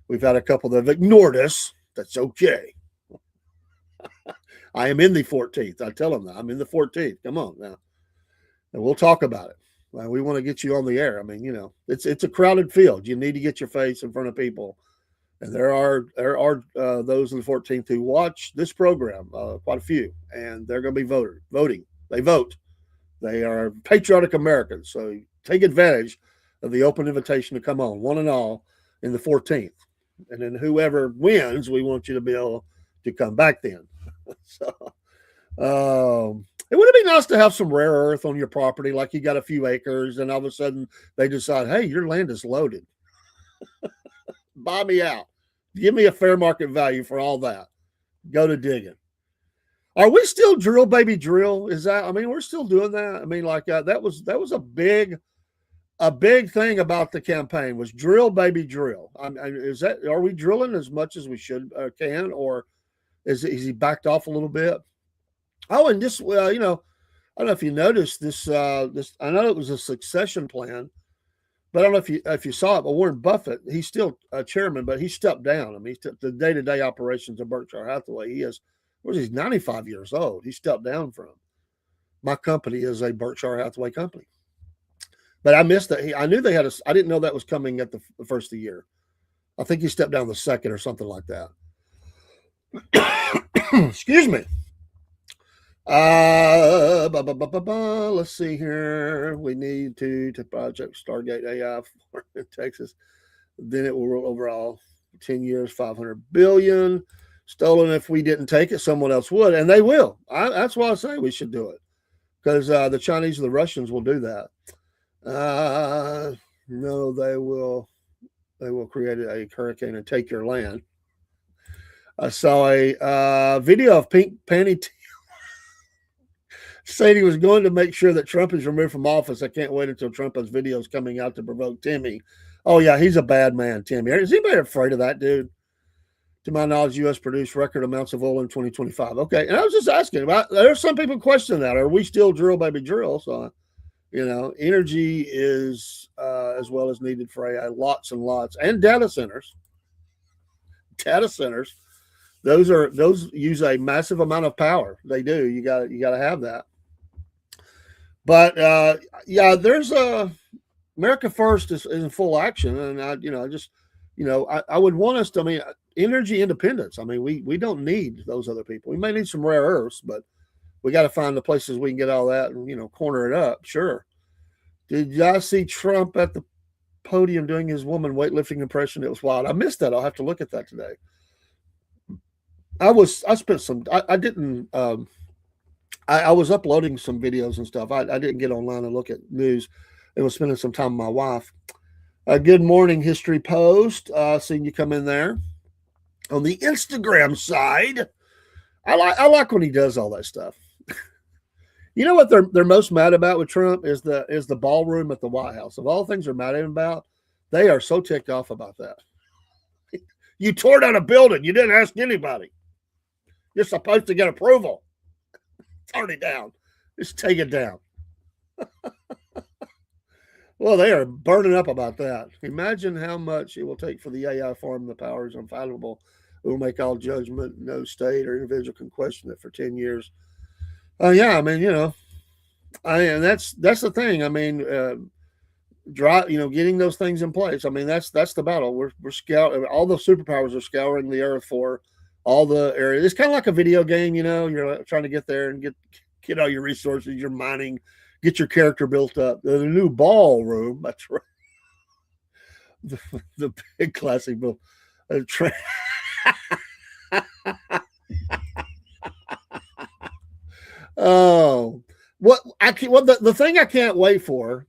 [SPEAKER 1] we've had a couple that have ignored us. That's okay. I am in the 14th. I tell them that I'm in the 14th. Come on now, and we'll talk about it. We want to get you on the air. I mean, it's a crowded field. You need to get your face in front of people. And there are those in the 14th who watch this program, quite a few, and they're going to be voting. They vote. They are patriotic Americans. So take advantage of the open invitation to come on, one and all, in the 14th. And then whoever wins, we want you to be able to come back then. So it would be nice to have some rare earth on your property, like you got a few acres, and all of a sudden they decide, hey, your land is loaded. Buy me out. Give me a fair market value for all that. Go to digging. Are we still drill, baby, drill? We're still doing that. I mean, like that was a big thing about the campaign was drill, baby, drill. Are we drilling as much as we can, or is he backed off a little bit? Oh, and this, I don't know if you noticed this. I know it was a succession plan. But I don't know if you saw it, but Warren Buffett, he's still a chairman, but he stepped down. I mean, the day-to-day operations of Berkshire Hathaway, he's 95 years old. He stepped down from. My company is a Berkshire Hathaway company. But I missed that. I knew I didn't know that was coming at the first of the year. I think he stepped down the second or something like that. Excuse me. Let's see here. We need to project Stargate AI in Texas. Then it will roll overall 10 years, 500 billion. Stolen if we didn't take it, someone else would, and they will. That's why I say we should do it, because the Chinese and the Russians will do that. No, they will. They will create a hurricane and take your land. I saw a video of Pink Panty saying he was going to make sure that Trump is removed from office. I can't wait until Trump has videos coming out to provoke Timmy. Oh, yeah, he's a bad man, Timmy. Is anybody afraid of that dude? To my knowledge, U.S. produced record amounts of oil in 2025. Okay, and I was just asking about, there's some people questioning that. Are we still drill, baby, drill? So, energy is as well as needed for AI, lots and lots. And data centers. Data centers. Those use a massive amount of power. They do. You got to have that. But there's America First is in full action, and I would want us to. Energy independence. We don't need those other people. We may need some rare earths, but we got to find the places we can get all that and corner it up. Sure. Did y'all see Trump at the podium doing his woman weightlifting impression? It was wild. I missed that. I'll have to look at that today. I didn't. I was uploading some videos and stuff. I didn't get online and look at news. I was spending some time with my wife. Good morning, History Post. Seeing you come in there. On the Instagram side, I like when he does all that stuff. You know what they're most mad about with Trump is the ballroom at the White House. Of all things they're mad at him about, they are so ticked off about that. You tore down a building. You didn't ask anybody. You're supposed to get approval. It's already down. Just take it down. Well, they are burning up about that. Imagine how much it will take for the AI form. The power is unfathomable. It will make all judgment. No state or individual can question it for 10 years. And that's the thing. Getting those things in place. That's the battle. We're scouring. All the superpowers are scouring the earth for all the areas. It's kind of like a video game. You're trying to get there and get all your resources. You're mining, get your character built up. The new ballroom. That's right. The big classic book. Oh, the thing I can't wait for.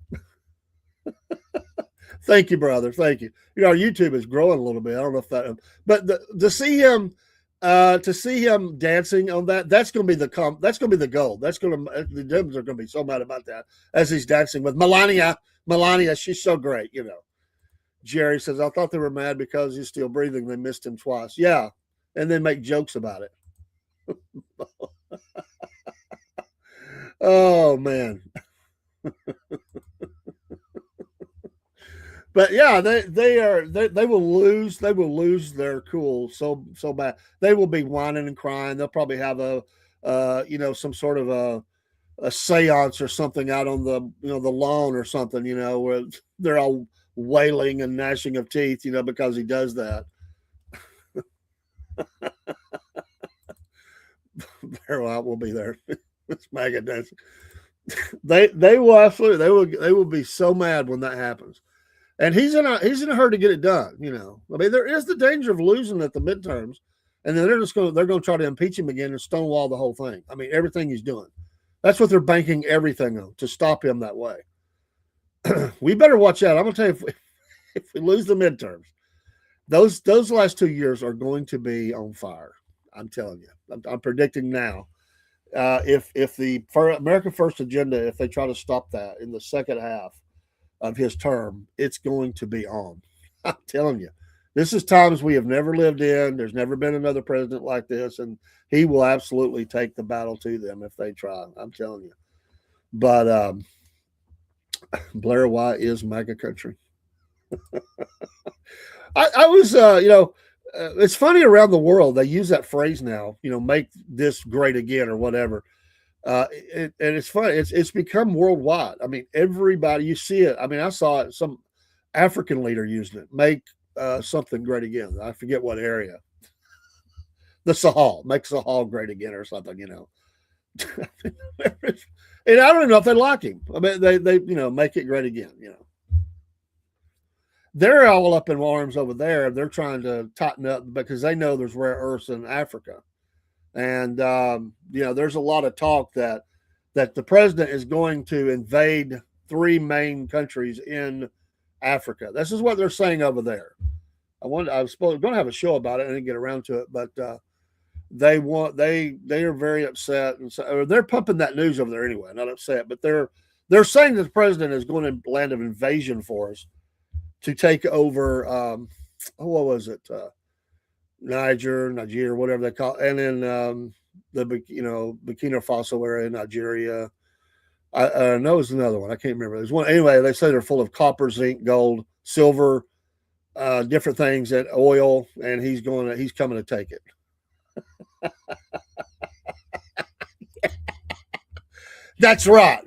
[SPEAKER 1] Thank you, brother. Thank you. Our YouTube is growing a little bit. I don't know if that, but to see him dancing on that's going to be the goal. The Dems are going to be so mad about that as he's dancing with Melania. Melania, she's so great. Jerry says, I thought they were mad because he's still breathing. They missed him twice. Yeah. And then make jokes about it. Oh, man. But yeah, they will lose their cool so bad. They will be whining and crying. They'll probably have some sort of a seance or something out on the the lawn or something, where they're all wailing and gnashing of teeth, because he does that. There will be there. It's mega dancing. They will absolutely they will be so mad when that happens. And he's in a hurry to get it done. There is the danger of losing at the midterms, and then they're going to try to impeach him again and stonewall the whole thing. Everything he's doing. That's what they're banking everything on, to stop him that way. We better watch out. I'm going to tell you, if we lose the midterms, those last 2 years are going to be on fire. I'm telling you. I'm predicting now. If the America First agenda, if they try to stop that in the second half of his term, it's going to be on. I'm telling you, this is times we have never lived in. There's never been another president like this, and he will absolutely take the battle to them if they try. I'm telling you. But Blair White is mega country. I was, it's funny around the world they use that phrase now. Make this great again or whatever. And it's funny. It's become worldwide. Everybody, you see it. I saw it. Some African leader using it. Make something great again. I forget what area. The Sahel. Make Sahel great again or something. And I don't even know if they like him. I mean, they make it great again. They're all up in arms over there. They're trying to tighten up because they know there's rare earths in Africa, and there's a lot of talk that the president is going to invade three main countries in Africa. This is what they're saying over there. I was going to have a show about it. I didn't get around to it, but they are very upset, and so they're pumping that news over there anyway. Not upset, but they're saying that the president is going to land an invasion force to take over. What was it? Nigeria, whatever they call it, and then the Burkina Faso area, Nigeria. I know it's another one. I can't remember. There's one anyway. They say they're full of copper, zinc, gold, silver, different things, that oil, and he's coming to take it. That's right.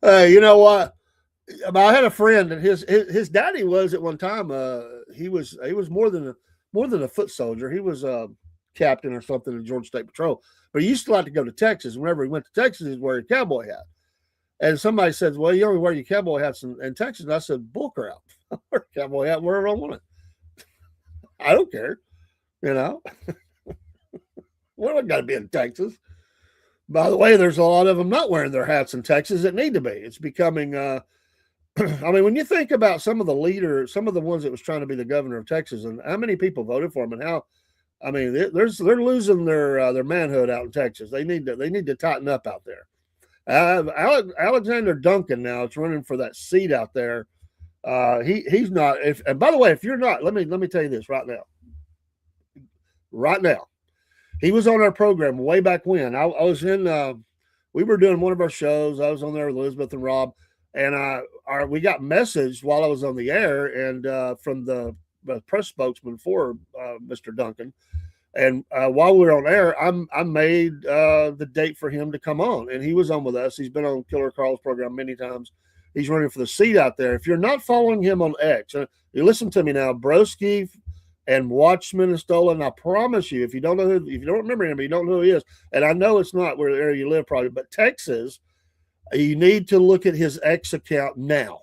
[SPEAKER 1] You know what? I had a friend, and his daddy was at one time. He was more than a foot soldier. He was a captain or something in Georgia State Patrol. But he used to like to go to Texas. Whenever he went to Texas, he'd wear a cowboy hat. And somebody said, "Well, you only wear your cowboy hats in Texas." And I said, "Bull crap! I wear a cowboy hat wherever I want it. I don't care. What do I got to be in Texas?" By the way, there's a lot of them not wearing their hats in Texas that need to be. It's becoming. I mean, when you think about some of the leaders, some of the ones that was trying to be the governor of Texas, and how many people voted for him, and how, I mean, they're losing their manhood out in Texas. They need to tighten up out there. Alexander Duncan now is running for that seat out there. He's not. And by the way, if you're not, let me tell you this right now. Right now, he was on our program way back when. I was in. We were doing one of our shows. I was on there with Elizabeth and Rob, and we got messaged while I was on the air, and from the press spokesman for Mr. Duncan. And while we were on air, I made the date for him to come on, and he was on with us. He's been on Killer Carl's program many times. He's running for the seat out there. If you're not following him on X, you listen to me now, Broski and Watchman and Stolen. I promise you, if you don't remember him, you don't know who he is. And I know it's not where the area you live, probably, but Texas, you need to look at his X account now.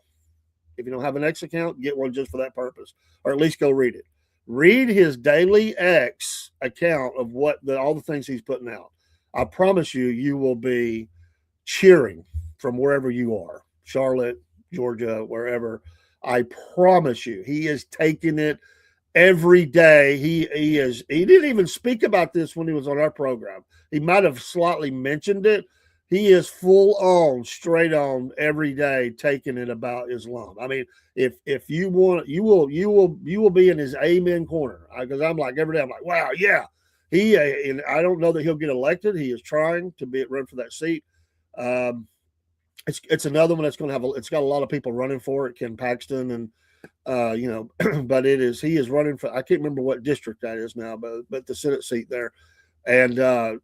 [SPEAKER 1] If you don't have an X account, get one just for that purpose, or at least go read it. Read his daily X account of all the things he's putting out. I promise you, you will be cheering from wherever you are, Charlotte, Georgia, wherever. I promise you, he is taking it every day. He didn't even speak about this when he was on our program. He might have slightly mentioned it. He is full on, straight on every day, taking it about Islam. I mean, if you want, you will be in his amen corner. Because I'm like every day, I'm like, wow, yeah. And I don't know that he'll get elected. He is trying to run for that seat. It's another one that's going to have it's got a lot of people running for it. Ken Paxton and but he is running for. I can't remember what district that is now, but the Senate seat there, and.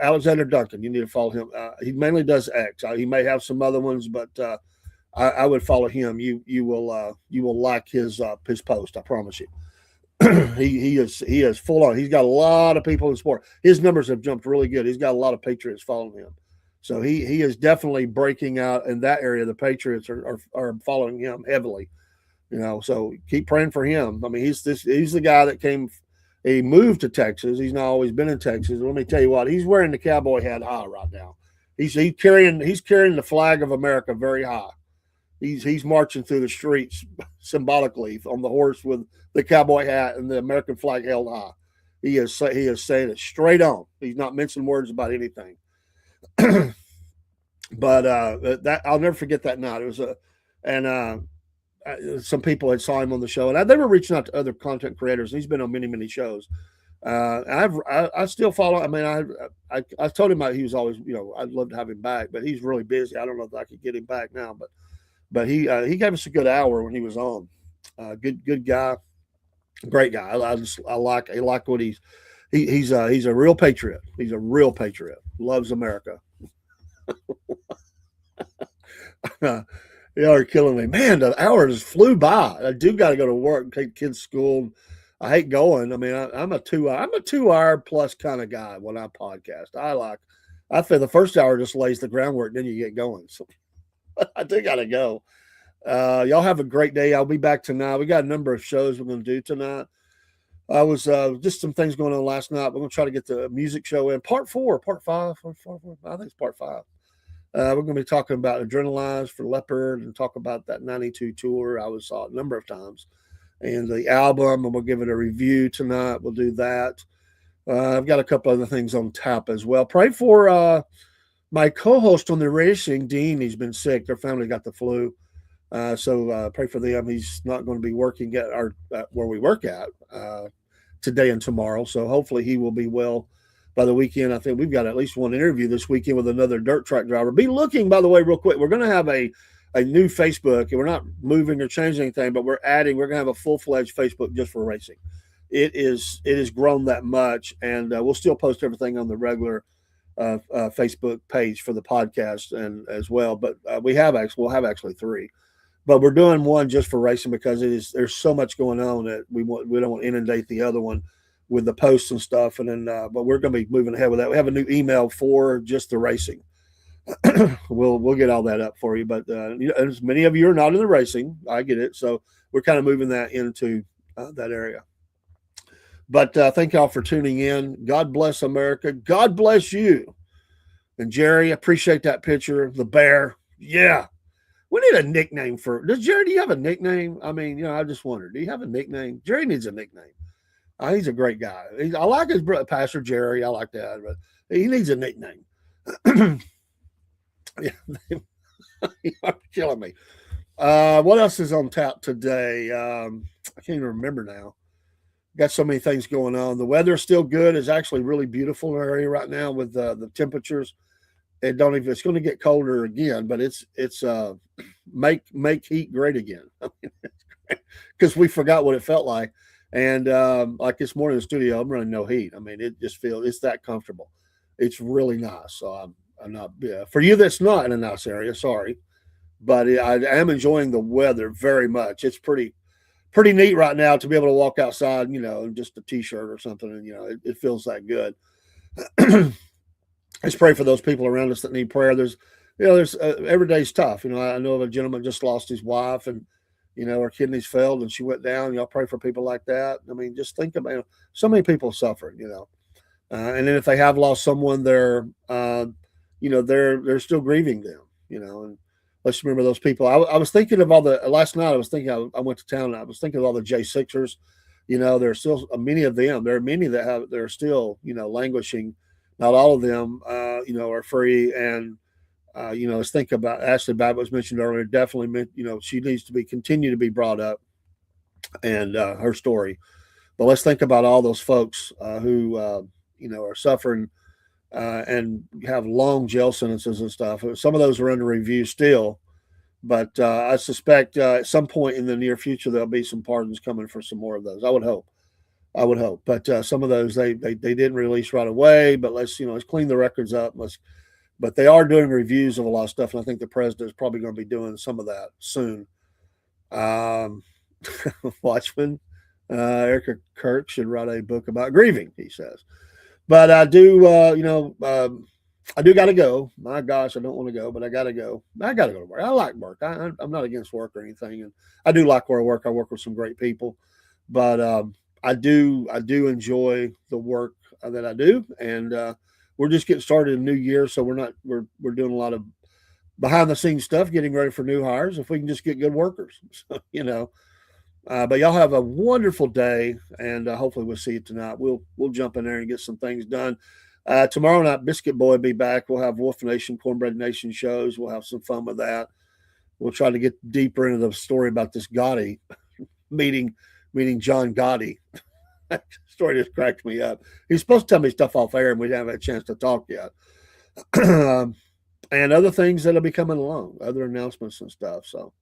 [SPEAKER 1] Alexander Duncan, you need to follow him. He mainly does X. He may have some other ones, but I would follow him. You will like his post. I promise you. he is full on. He's got a lot of people in sport. His numbers have jumped really good. He's got a lot of Patriots following him, so he is definitely breaking out in that area. The Patriots are following him heavily. So keep praying for him. I mean, he's the guy that came. He moved to Texas. He's not always been in Texas. Let me tell you what, he's wearing the cowboy hat high right now. He's carrying the flag of America very high. He's marching through the streets symbolically on the horse with the cowboy hat and the American flag held high. He is saying it straight on. He's not mincing words about anything. But that I'll never forget that night. It was some people had saw him on the show, and they were reaching out to other content creators. He's been on many, many shows. I still follow. I mean, I told him he was always, I'd love to have him back, but he's really busy. I don't know if I could get him back now, but he gave us a good hour when he was on. Good guy, great guy. I like what he's a real patriot. He's a real patriot. Loves America. Y'all are killing me, man. The hour just flew by. I do got to go to work and take kids to school. I hate going. I mean, I'm a 2 hour plus kind of guy when I podcast. I feel the first hour just lays the groundwork, then you get going. So I do got to go. Y'all have a great day. I'll be back tonight. We got a number of shows we're going to do tonight. I was just some things going on last night. We're going to try to get the music show in part 4, part 5, I think it's part 5. We're going to be talking about Adrenalize for Leopard and talk about that 92 tour. I saw it a number of times and the album, and we'll give it a review tonight. We'll do that. I've got a couple other things on tap as well. Pray for my co-host on the racing, Dean. He's been sick. Their family got the flu. So pray for them. He's not going to be working at where we work at today and tomorrow. So hopefully he will be well by the weekend. I think we've got at least one interview this weekend with another dirt track driver. Be looking, by the way, real quick. We're going to have a new Facebook, and we're not moving or changing anything, but we're going to have a full-fledged Facebook just for racing. It has grown that much, and we'll still post everything on the regular Facebook page for the podcast and as well. But we'll have actually 3. But we're doing one just for racing because there's so much going on that we don't want to inundate the other one with the posts and stuff. And then, but we're going to be moving ahead with that. We have a new email for just the racing. We'll get all that up for you. But as many of you are not in the racing, I get it. So we're kind of moving that into that area. But thank y'all for tuning in. God bless America. God bless you. And Jerry, I appreciate that picture. The bear. Yeah. We need a nickname Jerry, do you have a nickname? I mean, I just wondered, do you have a nickname? Jerry needs a nickname. He's a great guy. I like his brother, Pastor Jerry. I like that, but he needs a nickname. Yeah, you're killing me. What else is on tap today? I can't even remember now. Got so many things going on. The weather's still good. It's actually really beautiful in our area right now with the temperatures. It's going to get colder again, but it's make heat great again. Because we forgot what it felt like. And like this morning in the studio, I'm running no heat. I mean, it just feels it's that comfortable. It's really nice. So I'm not for you that's not in a nice area. Sorry, but I am enjoying the weather very much. It's pretty neat right now to be able to walk outside, in just a t-shirt or something, and it feels that good. Let's pray for those people around us that need prayer. There's every day's tough. I know of a gentleman just lost his wife, and her kidneys failed and she went down. Y'all pray for people like that. I mean, just think about so many people suffering. And then if they have lost someone, they're still grieving them. And let's remember those people. I was thinking of all the last night. I went to town. And I was thinking of all the J6ers. There's still many of them. There are many they're still languishing. Not all of them, are free. And, let's think about Ashley Babbitt was mentioned earlier. Definitely, she needs to continue to be brought up and her story. But let's think about all those folks who, are suffering and have long jail sentences and stuff. Some of those are under review still. But I suspect at some point in the near future, there'll be some pardons coming for some more of those. I would hope. But some of those they didn't release right away. But let's clean the records up. But they are doing reviews of a lot of stuff, and I think the president is probably going to be doing some of that soon. Watchman, Erica Kirk should write a book about grieving, he says. But I do, I do got to go. My gosh, I don't want to go, but I got to go. I got to go to work. I like work. I'm not against work or anything, and I do like where I work. I work with some great people, but I do enjoy the work that I do, and we're just getting started in the new year, so we're doing a lot of behind the scenes stuff, getting ready for new hires. If we can just get good workers, so, but y'all have a wonderful day, and hopefully we'll see you tonight. We'll jump in there and get some things done. Tomorrow night, Biscuit Boy will be back. We'll have Wolf Nation, Cornbread Nation shows. We'll have some fun with that. We'll try to get deeper into the story about this Gotti meeting John Gotti. That story just cracked me up. He's supposed to tell me stuff off air, and we haven't had a chance to talk yet. And other things that'll be coming along, other announcements and stuff. So,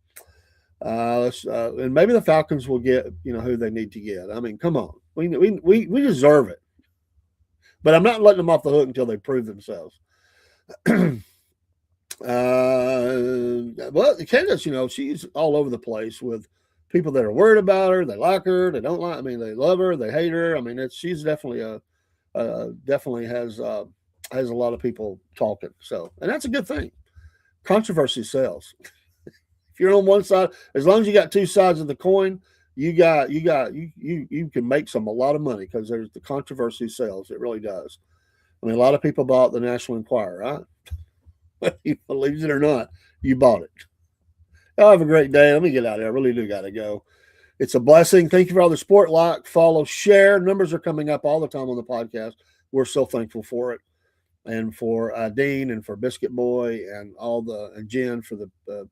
[SPEAKER 1] and maybe the Falcons will get who they need to get. I mean, come on, we deserve it. But I'm not letting them off the hook until they prove themselves. Well, Candace, she's all over the place with people that are worried about her. They like her. They don't like. I mean, they love her. They hate her. I mean, she's definitely definitely has a lot of people talking. So, and that's a good thing. Controversy sells. If you're on one side, as long as you got two sides of the coin, you can make a lot of money because there's the controversy sells. It really does. I mean, a lot of people bought the National Enquirer, right? Whether you believe it or not, you bought it. Y'all have a great day. Let me get out of here. I really do got to go. It's a blessing. Thank you for all the support. Like, follow, share. Numbers are coming up all the time on the podcast. We're so thankful for it. And for Dean and for Biscuit Boy and and Jen for the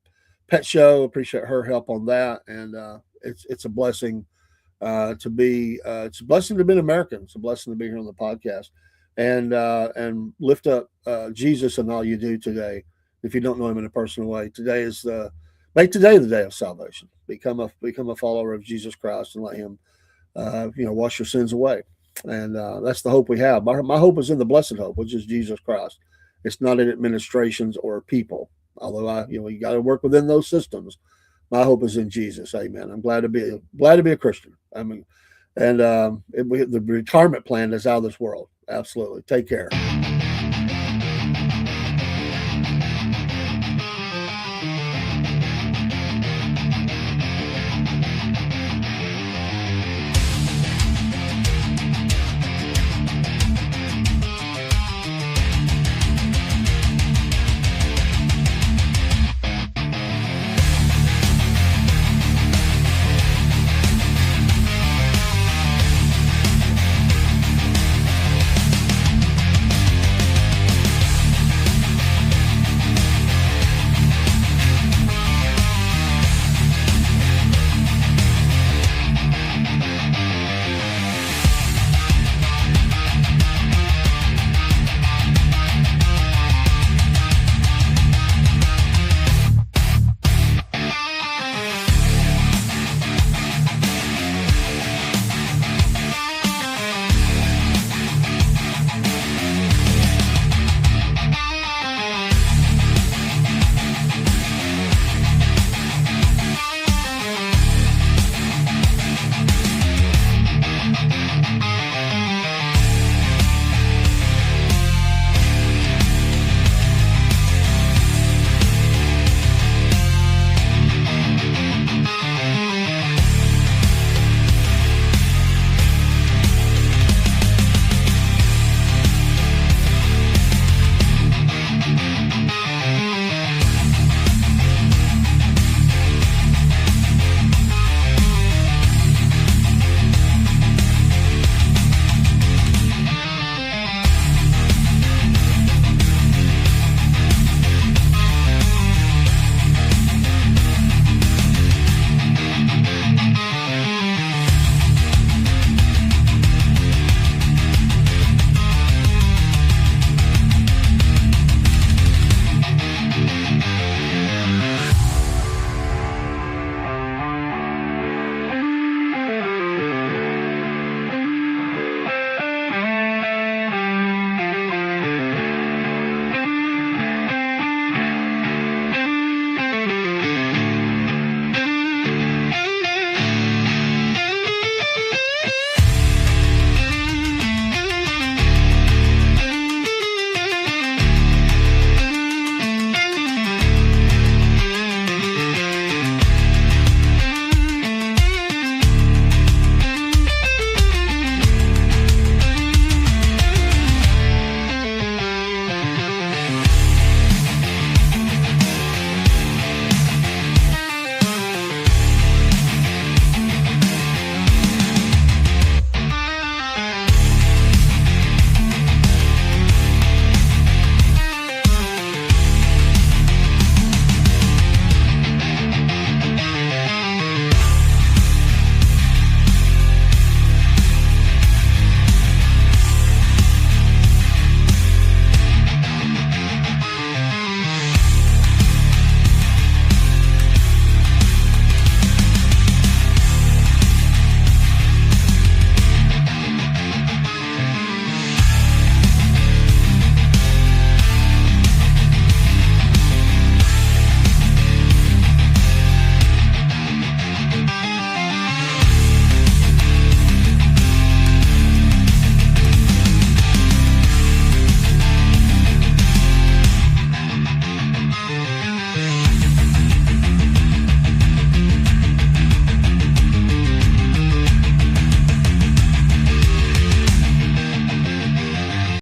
[SPEAKER 1] pet show. Appreciate her help on that. And it's a blessing it's a blessing to be an American. It's a blessing to be here on the podcast and lift up Jesus in all you do today. If you don't know him in a personal way, today is make today the day of salvation. Become a follower of Jesus Christ and let him wash your sins away. And that's the hope we have. My hope is in the blessed hope, which is Jesus Christ. It's not in administrations or people, although you got to work within those systems. My hope is in Jesus. Amen. I'm glad to be a Christian. I mean, and the retirement plan is out of this world. Absolutely. Take care.